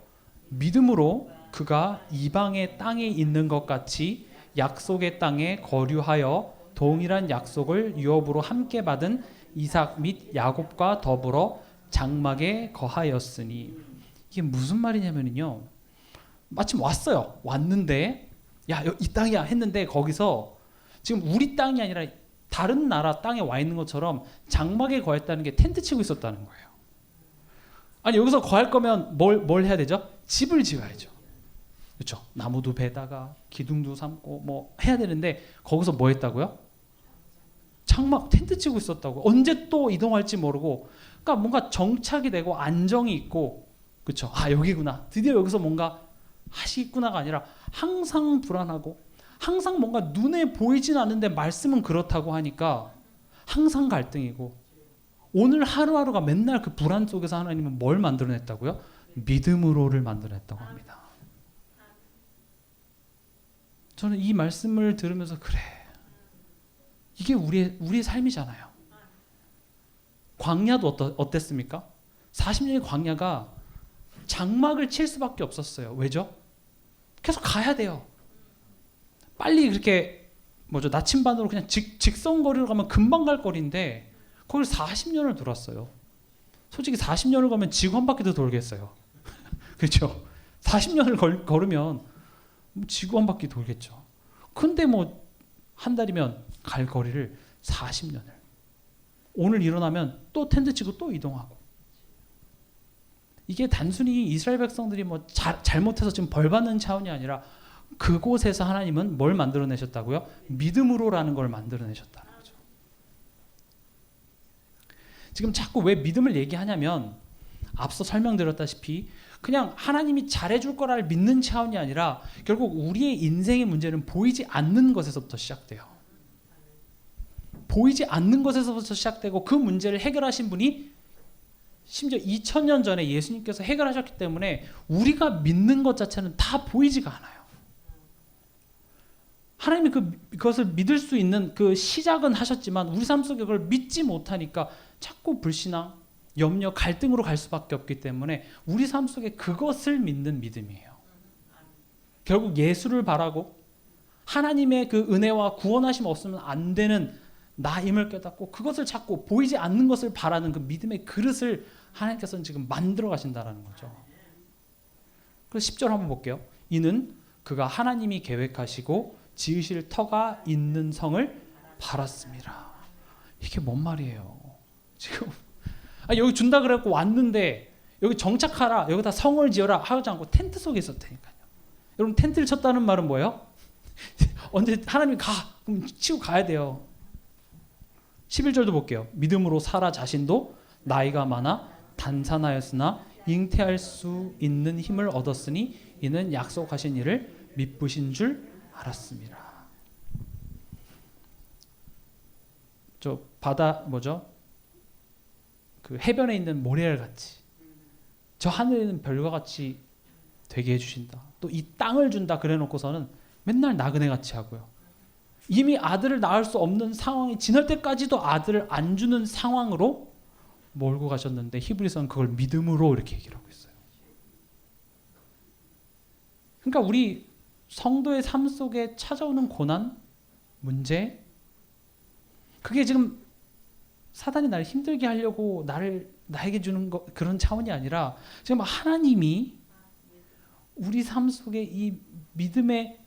믿음으로 그가 이방의 땅에 있는 것 같이 약속의 땅에 거류하여 동일한 약속을 유업으로 함께 받은 이삭 및 야곱과 더불어 장막에 거하였으니. 이게 무슨 말이냐면요, 마침 왔어요. 왔는데 야, 이 땅이야 했는데 거기서 지금 우리 땅이 아니라 다른 나라 땅에 와 있는 것처럼 장막에 거했다는 게 텐트 치고 있었다는 거예요. 아니, 여기서 거할 거면 뭘 해야 되죠? 집을 지어야죠. 그렇죠? 나무도 베다가 기둥도 삼고 뭐 해야 되는데 거기서 뭐 했다고요? 장막 텐트 치고 있었다고. 언제 또 이동할지 모르고, 그러니까 뭔가 정착이 되고 안정이 있고, 그렇죠? 여기구나. 드디어 여기서 뭔가 하시겠구나가 아니라 항상 불안하고 항상 뭔가 눈에 보이진 않는데 말씀은 그렇다고 하니까 항상 갈등이고, 오늘 하루하루가 맨날 그 불안 속에서 하나님은 뭘 만들어냈다고요? 믿음으로를 만들어냈다고 합니다. 저는 이 말씀을 들으면서 그래, 이게 우리의 삶이잖아요. 광야도 어땠습니까? 40년의 광야가 장막을 칠 수밖에 없었어요. 왜죠? 계속 가야 돼요. 빨리 그렇게 나침반으로 그냥 직선거리로 가면 금방 갈 거리인데 거길 40년을 돌았어요. 솔직히 40년을 가면 지구 한 바퀴도 돌겠어요. 그렇죠? 40년을 걸으면 지구 한 바퀴 돌겠죠. 근데 한 달이면 갈 거리를 40년을. 오늘 일어나면 또 텐트 치고 또 이동하고. 이게 단순히 이스라엘 백성들이 잘못해서 지금 벌 받는 차원이 아니라 그곳에서 하나님은 뭘 만들어내셨다고요? 믿음으로라는 걸 만들어내셨다는 거죠. 지금 자꾸 왜 믿음을 얘기하냐면, 앞서 설명드렸다시피 그냥 하나님이 잘해줄 거라를 믿는 차원이 아니라 결국 우리의 인생의 문제는 보이지 않는 것에서부터 시작돼요. 보이지 않는 것에서부터 시작되고, 그 문제를 해결하신 분이 심지어 2000년 전에 예수님께서 해결하셨기 때문에 우리가 믿는 것 자체는 다 보이지가 않아요. 하나님이 그것을 믿을 수 있는 그 시작은 하셨지만 우리 삶 속에 그걸 믿지 못하니까 자꾸 불신앙, 염려, 갈등으로 갈 수밖에 없기 때문에 우리 삶 속에 그것을 믿는 믿음이에요. 결국 예수를 바라고 하나님의 그 은혜와 구원하심 없으면 안 되는 나임을 깨닫고 그것을 자꾸 보이지 않는 것을 바라는 그 믿음의 그릇을 하나님께서는 지금 만들어 가신다는 거죠. 그래서 10절 한번 볼게요. 이는 그가 하나님이 계획하시고 지으실 터가 있는 성을 바랐습니다. 이게 뭔 말이에요? 지금 여기 준다 그래갖고 왔는데 여기 정착하라, 여기다 성을 지어라 하지 않고 텐트 속에 있었다니까요. 여러분, 텐트를 쳤다는 말은 뭐예요? 언제 하나님이 그럼 치고 가야 돼요. 11절도 볼게요. 믿음으로 사라 자신도 나이가 많아 단산하였으나 잉태할 수 있는 힘을 얻었으니 이는 약속하신 이를 미쁘신 줄 알았습니다. 저 바다 뭐죠? 그 해변에 있는 모래알 같이 저 하늘에 있는 별과 같이 되게 해주신다. 또 이 땅을 준다 그래놓고서는 맨날 나그네 같이 하고요. 이미 아들을 낳을 수 없는 상황이 지날 때까지도 아들을 안 주는 상황으로 몰고 가셨는데 히브리서는 그걸 믿음으로 이렇게 얘기를 하고 있어요. 그러니까 우리 성도의 삶 속에 찾아오는 고난, 문제, 그게 지금 사단이 나를 힘들게 하려고 나에게 주는 그런 차원이 아니라 지금 하나님이 우리 삶 속에 이 믿음의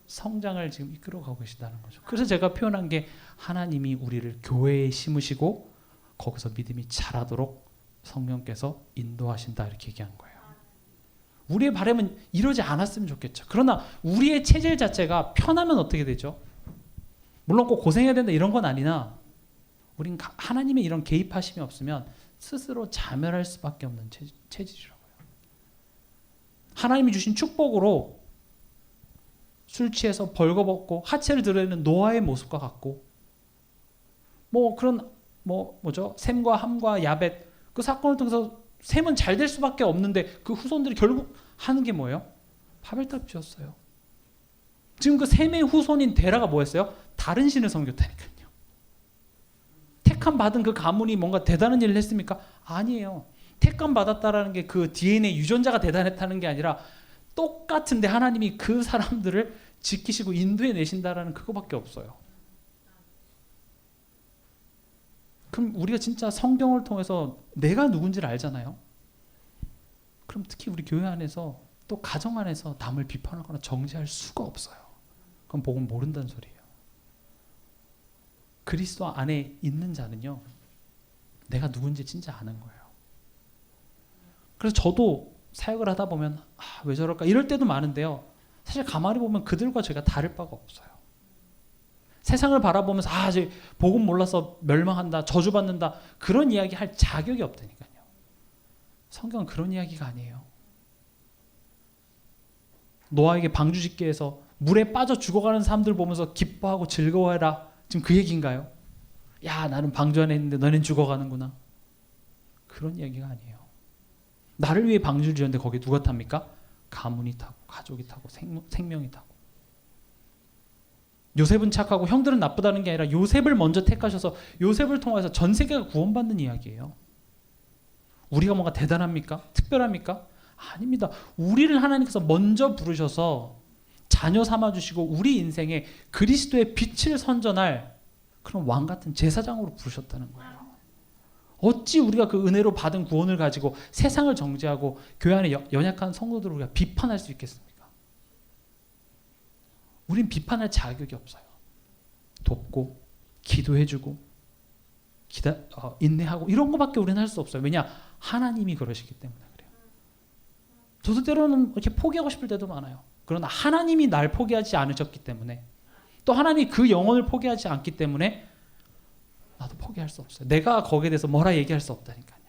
성장을 지금 이끌어가고 계시다는 거죠. 그래서 제가 표현한 게 하나님이 우리를 교회에 심으시고 거기서 믿음이 자라도록 성령께서 인도하신다 이렇게 얘기한 거예요. 우리의 바람은 이러지 않았으면 좋겠죠. 그러나 우리의 체질 자체가 편하면 어떻게 되죠? 물론 꼭 고생해야 된다 이런 건 아니나 우린 하나님의 이런 개입하심이 없으면 스스로 자멸할 수밖에 없는 체질이라고요. 하나님이 주신 축복으로 술 취해서 벌거벗고 하체를 드러내는 노아의 모습과 같고 그런 뭐죠? 셈과 함과 야벳 그 사건을 통해서 셈은 잘 될 수밖에 없는데 그 후손들이 결국 하는 게 뭐예요? 바벨탑 지었어요. 지금 그 셈의 후손인 데라가 뭐였어요? 다른 신을 섬겼다니까요. 택함 받은 그 가문이 뭔가 대단한 일을 했습니까? 아니에요. 택함 받았다라는 게 그 DNA 유전자가 대단했다는 게 아니라 똑같은데 하나님이 그 사람들을 지키시고 인도해 내신다라는 그거밖에 없어요. 그럼 우리가 진짜 성경을 통해서 내가 누군지를 알잖아요. 그럼 특히 우리 교회 안에서 또 가정 안에서 남을 비판하거나 정죄할 수가 없어요. 그럼 복음 모른다는 소리예요. 그리스도 안에 있는 자는요. 내가 누군지 진짜 아는 거예요. 그래서 저도 사역을 하다 보면 왜 저럴까 이럴 때도 많은데요. 사실 가만히 보면 그들과 제가 다를 바가 없어요. 세상을 바라보면서 이제 복음 몰라서 멸망한다, 저주받는다 그런 이야기 할 자격이 없다니까요. 성경은 그런 이야기가 아니에요. 노아에게 방주 짓게 해서 물에 빠져 죽어가는 사람들 보면서 기뻐하고 즐거워해라. 지금 그 얘기인가요? 야, 나는 방주 안에 있는데 너넨 죽어가는구나. 그런 이야기가 아니에요. 나를 위해 방주를 지었는데 거기에 누가 탑니까? 가문이 타고 가족이 타고 생명이 타고. 요셉은 착하고 형들은 나쁘다는 게 아니라 요셉을 먼저 택하셔서 요셉을 통해서 전 세계가 구원받는 이야기예요. 우리가 뭔가 대단합니까? 특별합니까? 아닙니다. 우리를 하나님께서 먼저 부르셔서 자녀 삼아주시고 우리 인생에 그리스도의 빛을 선전할 그런 왕 같은 제사장으로 부르셨다는 거예요. 어찌 우리가 그 은혜로 받은 구원을 가지고 세상을 정죄하고 교회 안에 연약한 성도들을 우리가 비판할 수 있겠습니까? 우린 비판할 자격이 없어요. 돕고 기도해주고 인내하고 이런 것밖에 우리는 할 수 없어요. 왜냐? 하나님이 그러시기 때문에 그래요. 저도 때로는 이렇게 포기하고 싶을 때도 많아요. 그러나 하나님이 날 포기하지 않으셨기 때문에 또 하나님이 그 영혼을 포기하지 않기 때문에 나도 포기할 수 없어요. 내가 거기에 대해서 뭐라 얘기할 수 없다니까요.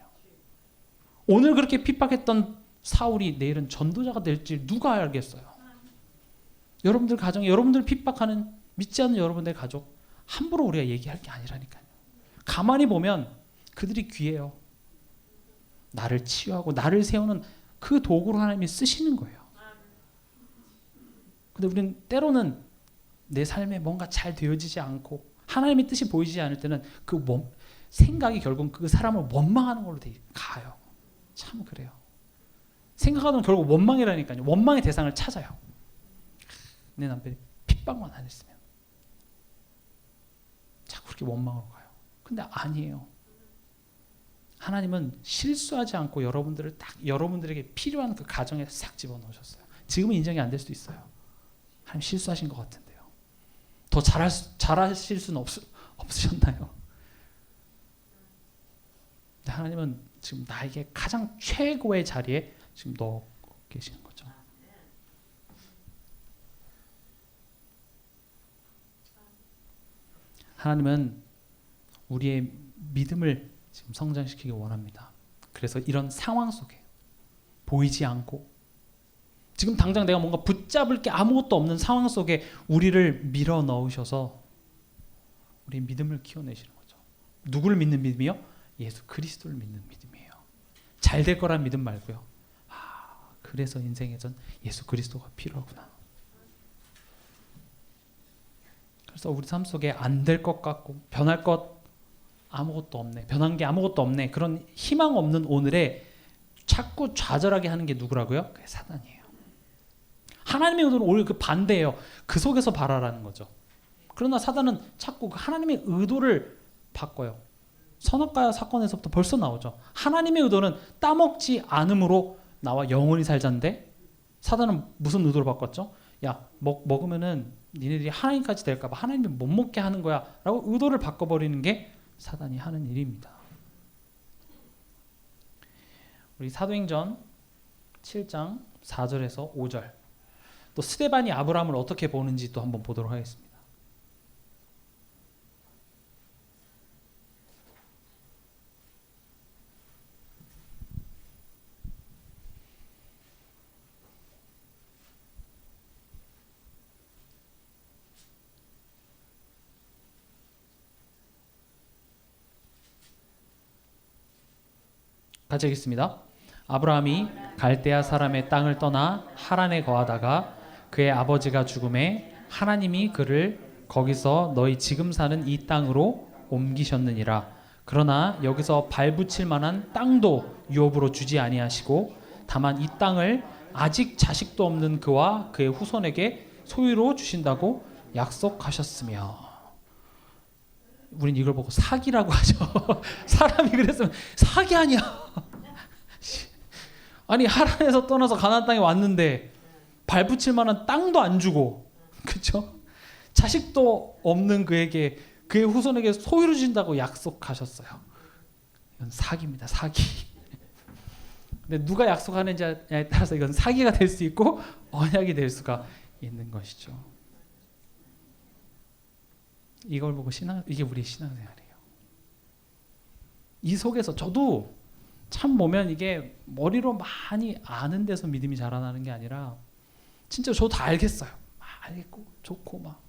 오늘 그렇게 핍박했던 사울이 내일은 전도자가 될지 누가 알겠어요. 여러분들 가정에 여러분들 핍박하는 믿지 않는 여러분들 가족 함부로 우리가 얘기할 게 아니라니까요. 가만히 보면 그들이 귀해요. 나를 치유하고 나를 세우는 그 도구로 하나님이 쓰시는 거예요. 근데 우리는 때로는 내 삶에 뭔가 잘 되어지지 않고 하나님의 뜻이 보이지 않을 때는 그 생각이 결국 그 사람을 원망하는 걸로 가요. 참 그래요. 생각하면 결국 원망이라니까요. 원망의 대상을 찾아요. 내 남편이 핍박만 안 했으면 자꾸 그렇게 원망으로 가요. 근데 아니에요. 하나님은 실수하지 않고 여러분들을 딱 여러분들에게 필요한 그 가정에 싹 집어넣으셨어요. 지금은 인정이 안 될 수도 있어요. 하나님 실수하신 것 같은데요. 더 잘하실 수는 없으셨나요? 근데 하나님은 지금 나에게 가장 최고의 자리에 지금 넣어 계시는 거죠. 하나님은 우리의 믿음을 지금 성장시키기 원합니다. 그래서 이런 상황 속에 보이지 않고 지금 당장 내가 뭔가 붙잡을 게 아무것도 없는 상황 속에 우리를 밀어 넣으셔서 우리 믿음을 키워내시는 거죠. 누구를 믿는 믿음이요? 예수 그리스도를 믿는 믿음이에요. 잘 될 거란 믿음 말고요. 그래서 인생에선 예수 그리스도가 필요하구나. 그래서 우리 삶 속에 안 될 것 같고 변할 것 아무것도 없네. 변한 게 아무것도 없네. 그런 희망 없는 오늘에 자꾸 좌절하게 하는 게 누구라고요? 그게 사단이에요. 하나님의 의도는 오히려 그 반대예요. 그 속에서 바라라는 거죠. 그러나 사단은 자꾸 그 하나님의 의도를 바꿔요. 선악과 사건에서부터 벌써 나오죠. 하나님의 의도는 따먹지 않음으로 나와 영원히 살자인데 사단은 무슨 의도로 바꿨죠? 야, 먹으면은 니네들이 하나님까지 될까 봐 하나님이 못 먹게 하는 거야 라고 의도를 바꿔버리는 게 사단이 하는 일입니다. 우리 사도행전 7장 4절에서 5절 또 스데반이 아브라함을 어떻게 보는지 또 한번 보도록 하겠습니다. 같이 읽겠습니다. 아브라함이 갈대아 사람의 땅을 떠나 하란에 거하다가 그의 아버지가 죽음에 하나님이 그를 거기서 너희 지금 사는 이 땅으로 옮기셨느니라. 그러나 여기서 발붙일 만한 땅도 유업으로 주지 아니하시고 다만 이 땅을 아직 자식도 없는 그와 그의 후손에게 소유로 주신다고 약속하셨으며. 우린 이걸 보고 사기라고 하죠. 사람이 그랬으면 사기 아니야. 아니 하란에서 떠나서 가나안 땅에 왔는데 발붙일 만한 땅도 안 주고, 그렇죠? 자식도 없는 그에게 그의 후손에게 소유를 주신다고 약속하셨어요. 이건 사기입니다. 사기. 근데 누가 약속하느냐에 따라서 이건 사기가 될 수 있고 언약이 될 수가 있는 것이죠. 이걸 보고 이게 우리 신앙생활이에요. 이 속에서 저도 참 보면 이게 머리로 많이 아는 데서 믿음이 자라나는 게 아니라 진짜 저도 다 알겠어요. 알겠고 좋고 막.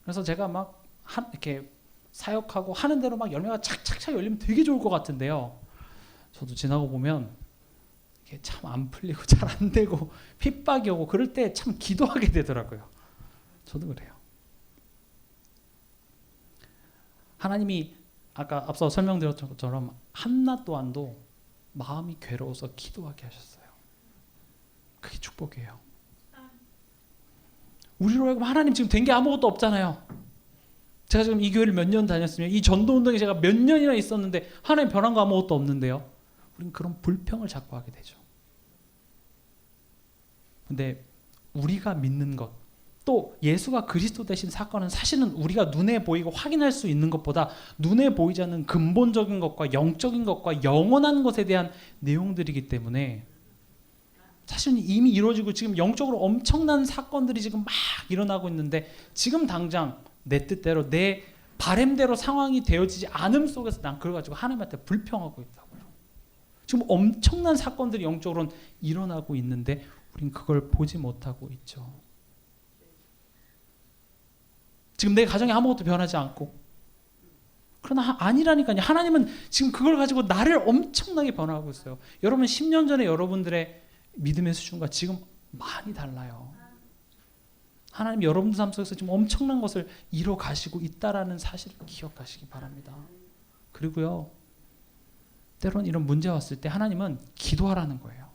그래서 제가 막 이렇게 사역하고 하는 대로 막 열매가 착착착 열리면 되게 좋을 것 같은데요. 저도 지나고 보면 이게 참 안 풀리고 잘 안 되고 핍박이 오고 그럴 때 참 기도하게 되더라고요. 저도 그래요. 하나님이 아까 앞서 설명드렸던 것처럼 한낱 동안도 마음이 괴로워서 기도하게 하셨어요. 그게 축복이에요. 우리로 하여금 하나님 지금 된 게 아무것도 없잖아요. 제가 지금 이 교회를 몇 년 다녔으면 이 전도운동에 제가 몇 년이나 있었는데 하나님 변한 거 아무것도 없는데요. 우리는 그런 불평을 자꾸 하게 되죠. 근데 우리가 믿는 것, 또 예수가 그리스도 되신 사건은 사실은 우리가 눈에 보이고 확인할 수 있는 것보다 눈에 보이지 않는 근본적인 것과 영적인 것과 영원한 것에 대한 내용들이기 때문에 사실은 이미 이루어지고 지금 영적으로 엄청난 사건들이 지금 막 일어나고 있는데 지금 당장 내 뜻대로 내 바램대로 상황이 되어지지 않음 속에서 난 그걸 가지고 하나님한테 불평하고 있다고요. 지금 엄청난 사건들이 영적으로는 일어나고 있는데 우린 그걸 보지 못하고 있죠. 지금 내 가정에 아무것도 변하지 않고, 그러나 아니라니까요. 하나님은 지금 그걸 가지고 나를 엄청나게 변화하고 있어요. 여러분 10년 전에 여러분들의 믿음의 수준과 지금 많이 달라요. 하나님 여러분들 삶 속에서 지금 엄청난 것을 이뤄 가시고 있다라는 사실을 기억하시기 바랍니다. 그리고요, 때로는 이런 문제 왔을 때 하나님은 기도하라는 거예요.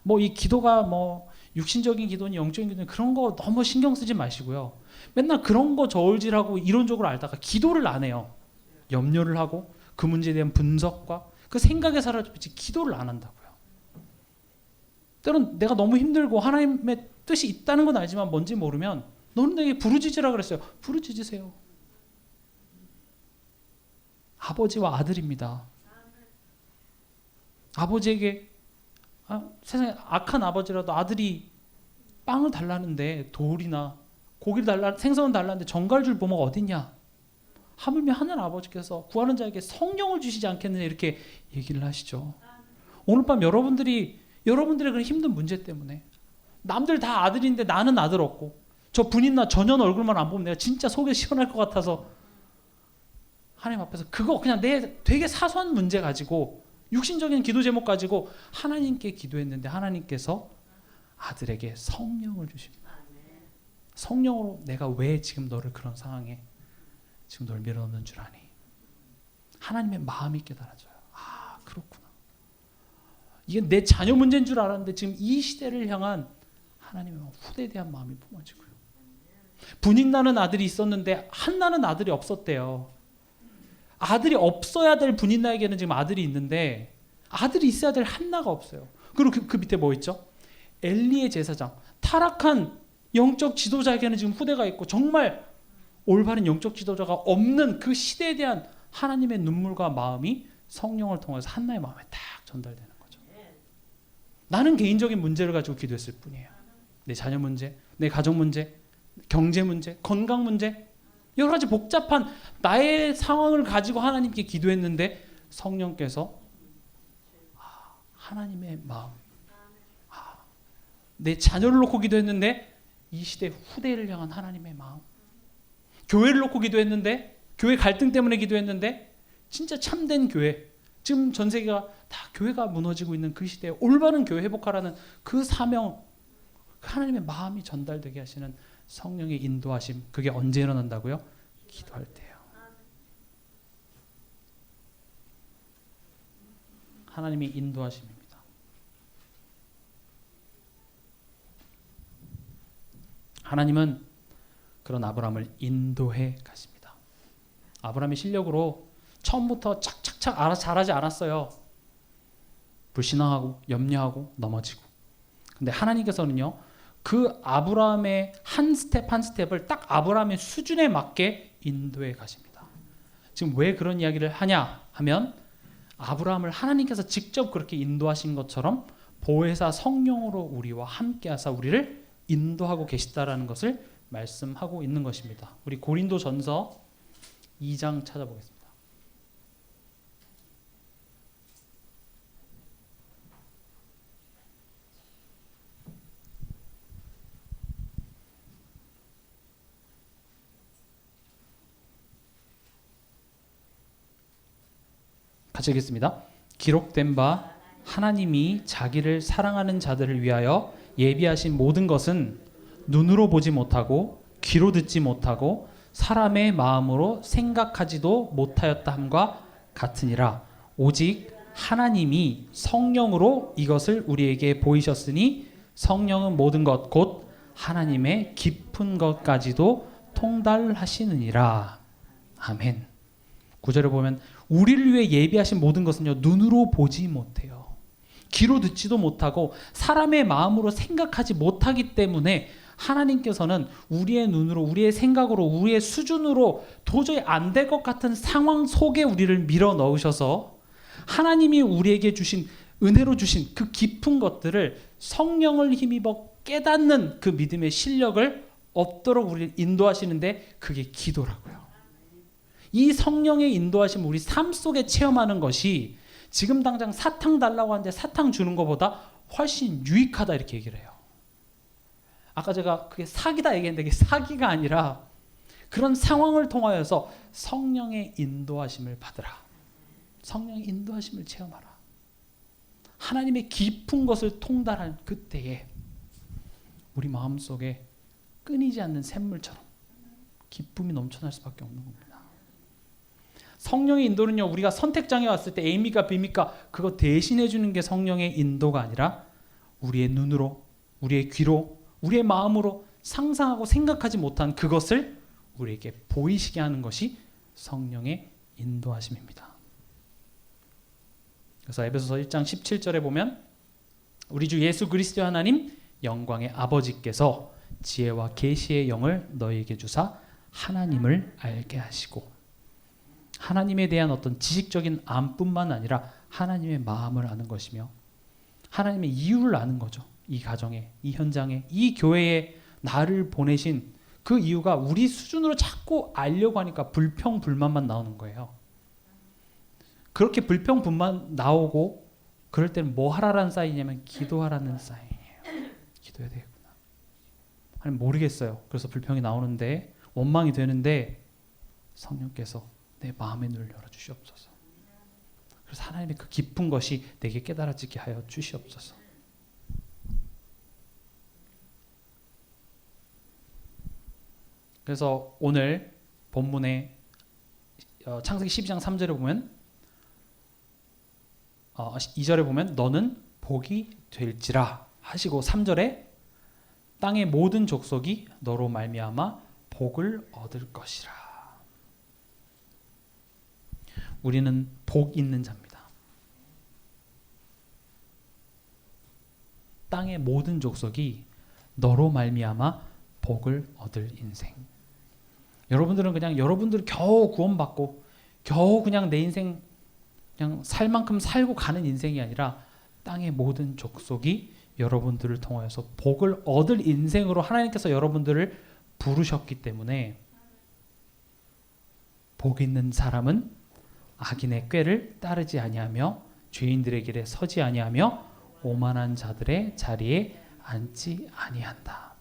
뭐 이 기도가 뭐 육신적인 기도니 영적인 기도니 그런 거 너무 신경 쓰지 마시고요. 맨날 그런 거 저울질하고 이론적으로 알다가 기도를 안 해요. 염려를 하고 그 문제에 대한 분석과 그 생각에 사로잡히지 기도를 안 한다고요. 때로는 내가 너무 힘들고 하나님의 뜻이 있다는 건 알지만 뭔지 모르면 너는 내게 부르짖으라 그랬어요. 부르짖으세요. 아버지와 아들입니다. 아버지에게 세상에 악한 아버지라도 아들이 빵을 달라는데 돌이나 고기를 달라 생선을 달라는데 정갈줄 부모가 어딨냐? 하물며 하늘 아버지께서 구하는 자에게 성령을 주시지 않겠느냐 이렇게 얘기를 하시죠. 오늘 밤 여러분들의 그런 힘든 문제 때문에 남들 다 아들인데 나는 아들 없고 저 분이나 전혀 얼굴만 안 보면 내가 진짜 속이 시원할 것 같아서 하나님 앞에서 그거 그냥 내 되게 사소한 문제 가지고 육신적인 기도 제목 가지고 하나님께 기도했는데 하나님께서 아들에게 성령을 주십니다. 성령으로 내가 왜 지금 너를 그런 상황에 지금 널 밀어넣는 줄 아니? 하나님의 마음이 깨달아져요. 아, 그렇구나. 이게 내 자녀 문제인 줄 알았는데 지금 이 시대를 향한 하나님의 후대에 대한 마음이 품어지고요. 분인 나는 아들이 있었는데 한나는 아들이 없었대요. 아들이 없어야 될 분인 나에게는 지금 아들이 있는데 아들이 있어야 될 한나가 없어요. 그리고 그 밑에 뭐 있죠? 엘리의 제사장, 타락한 영적 지도자에게는 지금 후대가 있고 정말 올바른 영적 지도자가 없는 그 시대에 대한 하나님의 눈물과 마음이 성령을 통해서 한나의 마음에 딱 전달되는 거죠. 나는 개인적인 문제를 가지고 기도했을 뿐이에요. 내 자녀 문제, 내 가정 문제, 경제 문제, 건강 문제, 여러 가지 복잡한 나의 상황을 가지고 하나님께 기도했는데 성령께서 하나님의 마음, 내 자녀를 놓고 기도했는데 이 시대 후대를 향한 하나님의 마음, 교회를 놓고 기도했는데 교회 갈등 때문에 기도했는데 진짜 참된 교회, 지금 전 세계가 다 교회가 무너지고 있는 그 시대에 올바른 교회 회복하라는 그 사명, 하나님의 마음이 전달되게 하시는 성령의 인도하심, 그게 언제 일어난다고요? 기도할 때요. 하나님의 인도하심입니다. 하나님은 그런 아브라함을 인도해 가십니다. 아브라함의 실력으로 처음부터 착착착 알아서 잘하지 않았어요. 불신앙하고 염려하고 넘어지고. 근데 하나님께서는요, 그 아브라함의 한 스텝 한 스텝을 딱 아브라함의 수준에 맞게 인도해 가십니다. 지금 왜 그런 이야기를 하냐 하면 아브라함을 하나님께서 직접 그렇게 인도하신 것처럼 보혜사 성령으로 우리와 함께 하사 우리를 인도하고 계시다라는 것을 말씀하고 있는 것입니다. 우리 고린도전서 2장 찾아보겠습니다. 같이 읽겠습니다. 기록된 바 하나님이 자기를 사랑하는 자들을 위하여 예비하신 모든 것은 눈으로 보지 못하고 귀로 듣지 못하고 사람의 마음으로 생각하지도 못하였다 함과 같으니라. 오직 하나님이 성령으로 이것을 우리에게 보이셨으니 성령은 모든 것 곧 하나님의 깊은 것까지도 통달하시느니라. 아멘. 9절을 보면 우리를 위해 예비하신 모든 것은요, 눈으로 보지 못해요. 귀로 듣지도 못하고 사람의 마음으로 생각하지 못하기 때문에 하나님께서는 우리의 눈으로, 우리의 생각으로, 우리의 수준으로 도저히 안 될 것 같은 상황 속에 우리를 밀어 넣으셔서 하나님이 우리에게 주신, 은혜로 주신 그 깊은 것들을 성령을 힘입어 깨닫는 그 믿음의 실력을 얻도록 우리를 인도하시는데 그게 기도라고요. 이 성령의 인도하심 우리 삶 속에 체험하는 것이 지금 당장 사탕 달라고 하는데 사탕 주는 것보다 훨씬 유익하다 이렇게 얘기를 해요. 아까 제가 그게 사기다 얘기했는데 그게 사기가 아니라 그런 상황을 통하여서 성령의 인도하심을 받으라. 성령의 인도하심을 체험하라. 하나님의 깊은 것을 통달한 그때에 우리 마음속에 끊이지 않는 샘물처럼 기쁨이 넘쳐날 수밖에 없는 겁니다. 성령의 인도는요, 우리가 선택장에 왔을 때 A입니까 B입니까 그거 대신해 주는 게 성령의 인도가 아니라 우리의 눈으로, 우리의 귀로, 우리의 마음으로 상상하고 생각하지 못한 그것을 우리에게 보이시게 하는 것이 성령의 인도하심입니다. 그래서 에베소서 1장 17절에 보면 우리 주 예수 그리스도 하나님 영광의 아버지께서 지혜와 계시의 영을 너희에게 주사 하나님을 알게 하시고, 하나님에 대한 어떤 지식적인 암뿐만 아니라 하나님의 마음을 아는 것이며 하나님의 이유를 아는 거죠. 이 가정에, 이 현장에, 이 교회에 나를 보내신 그 이유가 우리 수준으로 자꾸 알려고 하니까 불평불만만 나오는 거예요. 그렇게 불평불만 나오고 그럴 때는 뭐 하라는 사인이냐면 기도하라는 사인이에요. 기도해야 되겠구나. 아니 모르겠어요. 그래서 불평이 나오는데 원망이 되는데 성령께서 내 마음의 눈을 열어주시옵소서. 그래서 하나님의 그 깊은 것이 내게 깨달아지게 하여 주시옵소서. 그래서 오늘 본문에 창세기 12장 3절에 보면 2절에 보면 너는 복이 될지라 하시고 3절에 땅의 모든 족속이 너로 말미암아 복을 얻을 것이라. 우리는 복 있는 자입니다. 땅의 모든 족속이 너로 말미암아 복을 얻을 인생. 여러분들은 그냥 여러분들 겨우 구원받고 겨우 그냥 내 인생 그냥 살 만큼 살고 가는 인생이 아니라 땅의 모든 족속이 여러분들을 통하여서 복을 얻을 인생으로 하나님께서 여러분들을 부르셨기 때문에 복 있는 사람은 악인의 꾀를 따르지 아니하며 죄인들의 길에 서지 아니하며 오만한 자들의 자리에 앉지 아니한다.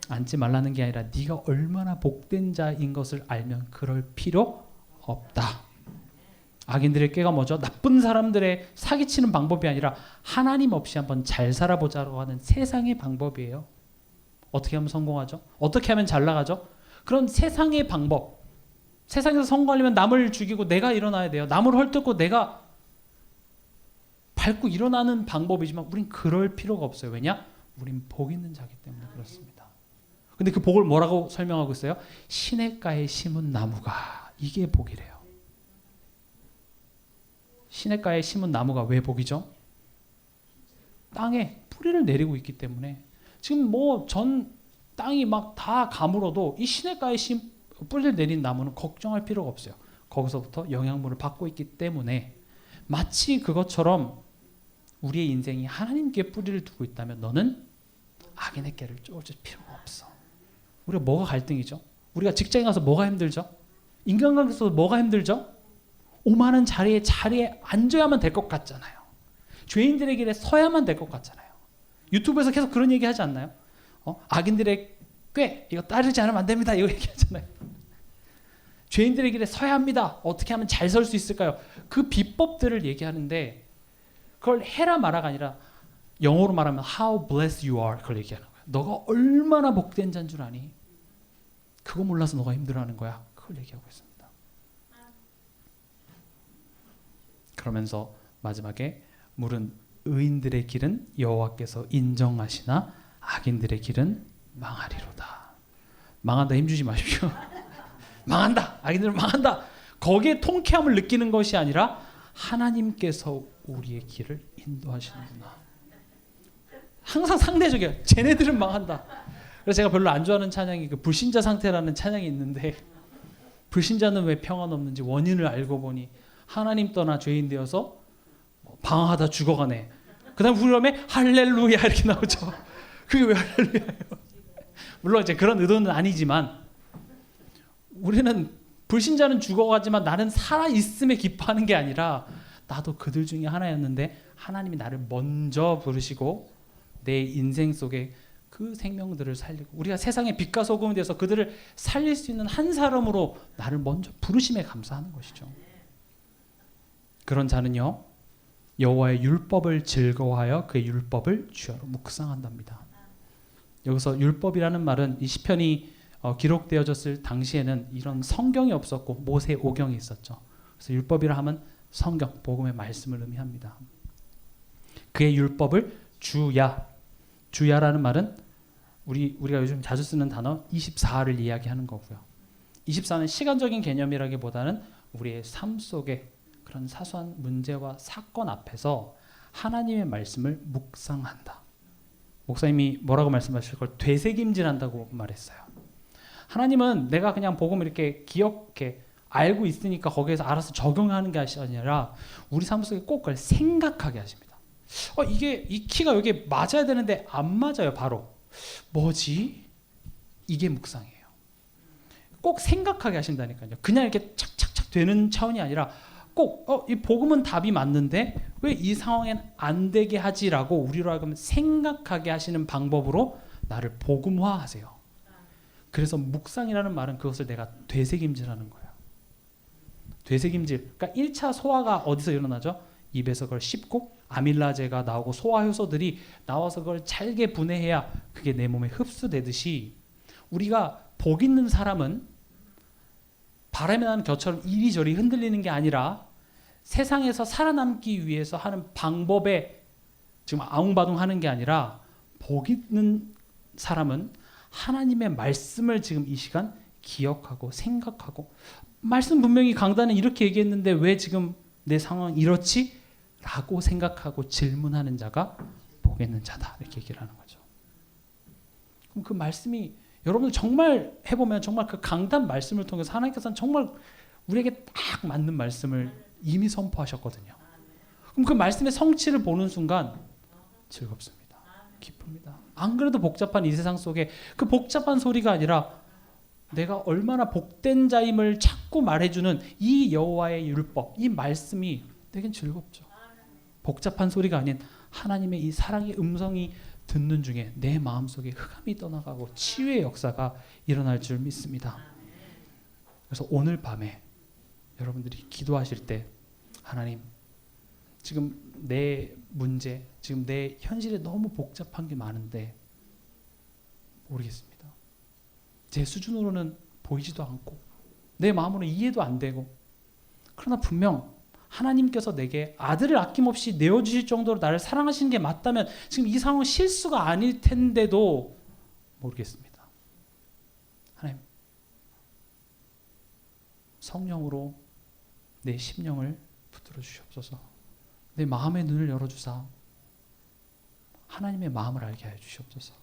앉지 말라는 게 아니라 네가 얼마나 복된 자인 것을 알면 그럴 필요 없다. 악인들의 꾀가 뭐죠? 나쁜 사람들의 사기치는 방법이 아니라 하나님 없이 한번 잘 살아보자고 하는 세상의 방법이에요. 어떻게 하면 성공하죠? 어떻게 하면 잘 나가죠? 그런 세상의 방법. 세상에서 성공하려면 남을 죽이고 내가 일어나야 돼요. 남을 헐뜯고 내가 밟고 일어나는 방법이지만 우린 그럴 필요가 없어요. 왜냐? 우린 복 있는 자기 때문에 그렇습니다. 근데 그 복을 뭐라고 설명하고 있어요? 시냇가에 심은 나무가 이게 복이래요. 시냇가에 심은 나무가 왜 복이죠? 땅에 뿌리를 내리고 있기 때문에 지금 뭐 전 땅이 막 다 가물어도 이 시냇가에 뿌리를 내린 나무는 걱정할 필요가 없어요. 거기서부터 영양분을 받고 있기 때문에 마치 그것처럼 우리의 인생이 하나님께 뿌리를 두고 있다면 너는 악인의 꾀를 쫓을 필요가 없어. 우리가 뭐가 갈등이죠? 우리가 직장에 가서 뭐가 힘들죠? 인간관계에서 뭐가 힘들죠? 오만한 자리에 앉아야만 될 것 같잖아요. 죄인들의 길에 서야만 될 것 같잖아요. 유튜브에서 계속 그런 얘기 하지 않나요? 악인들의 꾀 이거 따르지 않으면 안 됩니다. 이거 얘기하잖아요. 죄인들의 길에 서야 합니다. 어떻게 하면 잘 설 수 있을까요? 그 비법들을 얘기하는데 그걸 해라 마라가 아니라 영어로 말하면 how blessed you are 그걸 얘기하는 거야. 너가 얼마나 복된 자인 줄 아니? 그거 몰라서 너가 힘들어하는 거야. 그걸 얘기하고 있습니다. 그러면서 마지막에 물은 의인들의 길은 여호와께서 인정하시나 악인들의 길은 망하리로다. 망한다 힘주지 마십시오. 망한다. 악인들은 망한다. 거기에 통쾌함을 느끼는 것이 아니라 하나님께서 우리의 길을 인도하시는구나. 항상 상대적이야. 쟤네들은 망한다. 그래서 제가 별로 안 좋아하는 찬양이 그 불신자 상태라는 찬양이 있는데 불신자는 왜 평안 없는지 원인을 알고 보니 하나님 떠나 죄인 되어서 방황하다 죽어가네. 그 다음 후렴에 할렐루야 이렇게 나오죠. 그게 왜 할렐루야예요? 물론 이제 그런 의도는 아니지만 우리는 불신자는 죽어가지만 나는 살아있음에 기뻐하는 게 아니라 나도 그들 중에 하나였는데 하나님이 나를 먼저 부르시고 내 인생 속에 그 생명들을 살리고 우리가 세상의 빛과 소금이 돼서 그들을 살릴 수 있는 한 사람으로 나를 먼저 부르심에 감사하는 것이죠. 그런 자는요 여호와의 율법을 즐거워하여 그의 율법을 주야로 묵상한답니다. 여기서 율법이라는 말은 이 시편이 기록되어졌을 당시에는 이런 성경이 없었고 모세 오경이 있었죠. 그래서 율법이라 하면 성경, 복음의 말씀을 의미합니다. 그의 율법을 주야라는 말은 우리가 요즘 자주 쓰는 단어 24를 이야기하는 거고요. 24는 시간적인 개념이라기보다는 우리의 삶 속에 그런 사소한 문제와 사건 앞에서 하나님의 말씀을 묵상한다. 목사님이 뭐라고 말씀하실 걸 되새김질한다고 말했어요. 하나님은 내가 그냥 복음 이렇게 기억해 알고 있으니까 거기에서 알아서 적용하는 게 아니라 우리 삶 속에 꼭 그걸 생각하게 하십니다. 이게 이 키가 여기 맞아야 되는데 안 맞아요. 바로 뭐지? 이게 묵상이에요. 꼭 생각하게 하신다니까요. 그냥 이렇게 착착착 되는 차원이 아니라 꼭 이 복음은 답이 맞는데 왜 이 상황엔 안 되게 하지라고 우리로 하여금 생각하게 하시는 방법으로 나를 복음화하세요. 그래서 묵상이라는 말은 그것을 내가 되새김질하는 거예요. 되새김질. 그러니까 1차 소화가 어디서 일어나죠? 입에서 그걸 씹고 아밀라제가 나오고 소화 효소들이 나와서 그걸 잘게 분해해야 그게 내 몸에 흡수되듯이 우리가 복 있는 사람은 바람에 나는 겨처럼 이리저리 흔들리는 게 아니라 세상에서 살아남기 위해서 하는 방법에 지금 아웅바둥하는 게 아니라 복 있는 사람은 하나님의 말씀을 지금 이 시간 기억하고 생각하고 말씀 분명히 강단은 이렇게 얘기했는데 왜 지금 내 상황 이렇지? 라고 생각하고 질문하는 자가 복 있는 자다 이렇게 얘기를 하는 거죠. 그럼 그 말씀이 여러분들 정말 해보면 정말 그 강단 말씀을 통해서 하나님께서는 정말 우리에게 딱 맞는 말씀을 이미 선포하셨거든요. 그럼 그 말씀의 성취를 보는 순간 즐겁습니다. 기쁩니다. 안 그래도 복잡한 이 세상 속에 그 복잡한 소리가 아니라 내가 얼마나 복된 자임을 자꾸 말해주는 이 여호와의 율법, 이 말씀이 내겐 즐겁죠. 복잡한 소리가 아닌 하나님의 이 사랑의 음성이 듣는 중에 내 마음속에 흑암이 떠나가고 치유의 역사가 일어날 줄 믿습니다. 그래서 오늘 밤에 여러분들이 기도하실 때 하나님 지금 내 문제, 지금 내 현실에 너무 복잡한 게 많은데 모르겠습니다. 제 수준으로는 보이지도 않고 내 마음으로는 이해도 안 되고 그러나 분명 하나님께서 내게 아들을 아낌없이 내어주실 정도로 나를 사랑하시는 게 맞다면 지금 이 상황은 실수가 아닐 텐데도 모르겠습니다. 하나님 성령으로 내 심령을 붙들어 주시옵소서. 내 마음의 눈을 열어주사 하나님의 마음을 알게 하여 주시옵소서.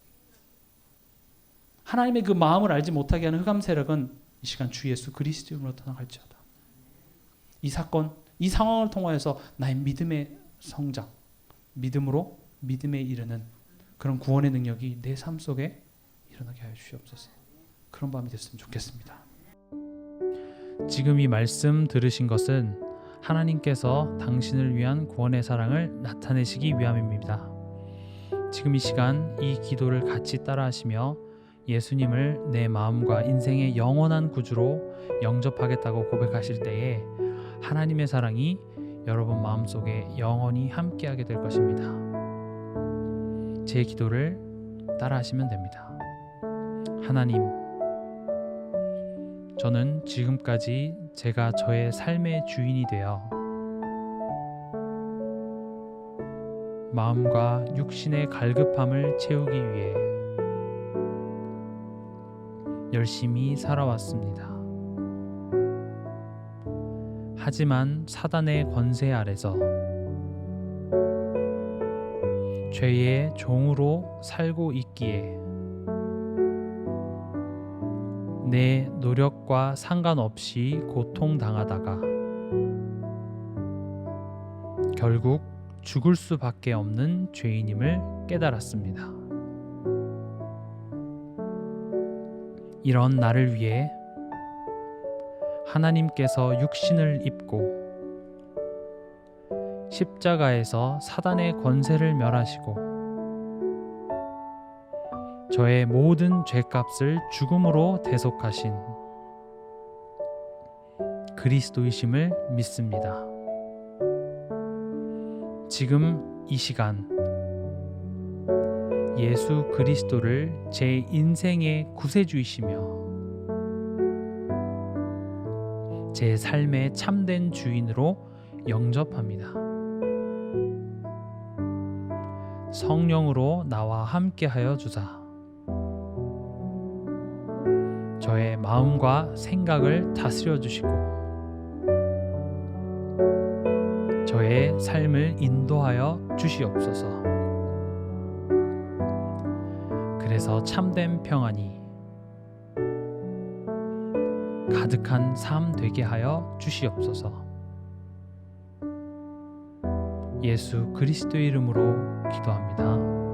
하나님의 그 마음을 알지 못하게 하는 흑암 세력은 이 시간 주 예수 그리스도 이름으로 떠나갈지어다. 이 사건, 이 상황을 통하여서 나의 믿음의 성장, 믿음으로 믿음에 이르는 그런 구원의 능력이 내 삶 속에 일어나게 하여 주시옵소서. 그런 밤이 됐으면 좋겠습니다. 지금 이 말씀 들으신 것은 하나님께서 당신을 위한 구원의 사랑을 나타내시기 위함입니다. 지금 이 시간 이 기도를 같이 따라하시며 예수님을 내 마음과 인생의 영원한 구주로 영접하겠다고 고백하실 때에 하나님의 사랑이 여러분 마음속에 영원히 함께하게 될 것입니다. 제 기도를 따라하시면 됩니다. 하나님, 저는 지금까지 제가 저의 삶의 주인이 되어 마음과 육신의 갈급함을 채우기 위해 열심히 살아왔습니다. 하지만 사단의 권세 아래서 죄의 종으로 살고 있기에 내 노력과 상관없이 고통당하다가 결국 죽을 수밖에 없는 죄인임을 깨달았습니다. 이런 나를 위해 하나님께서 육신을 입고 십자가에서 사단의 권세를 멸하시고 저의 모든 죄값을 죽음으로 대속하신 그리스도이심을 믿습니다. 지금 이 시간 예수 그리스도를 제 인생의 구세주이시며 제 삶의 참된 주인으로 영접합니다. 성령으로 나와 함께하여 주사 저의 마음과 생각을 다스려 주시고 저의 삶을 인도하여 주시옵소서. 그래서 참된 평안이 가득한 삶 되게 하여 주시옵소서. 예수 그리스도 이름으로 기도합니다.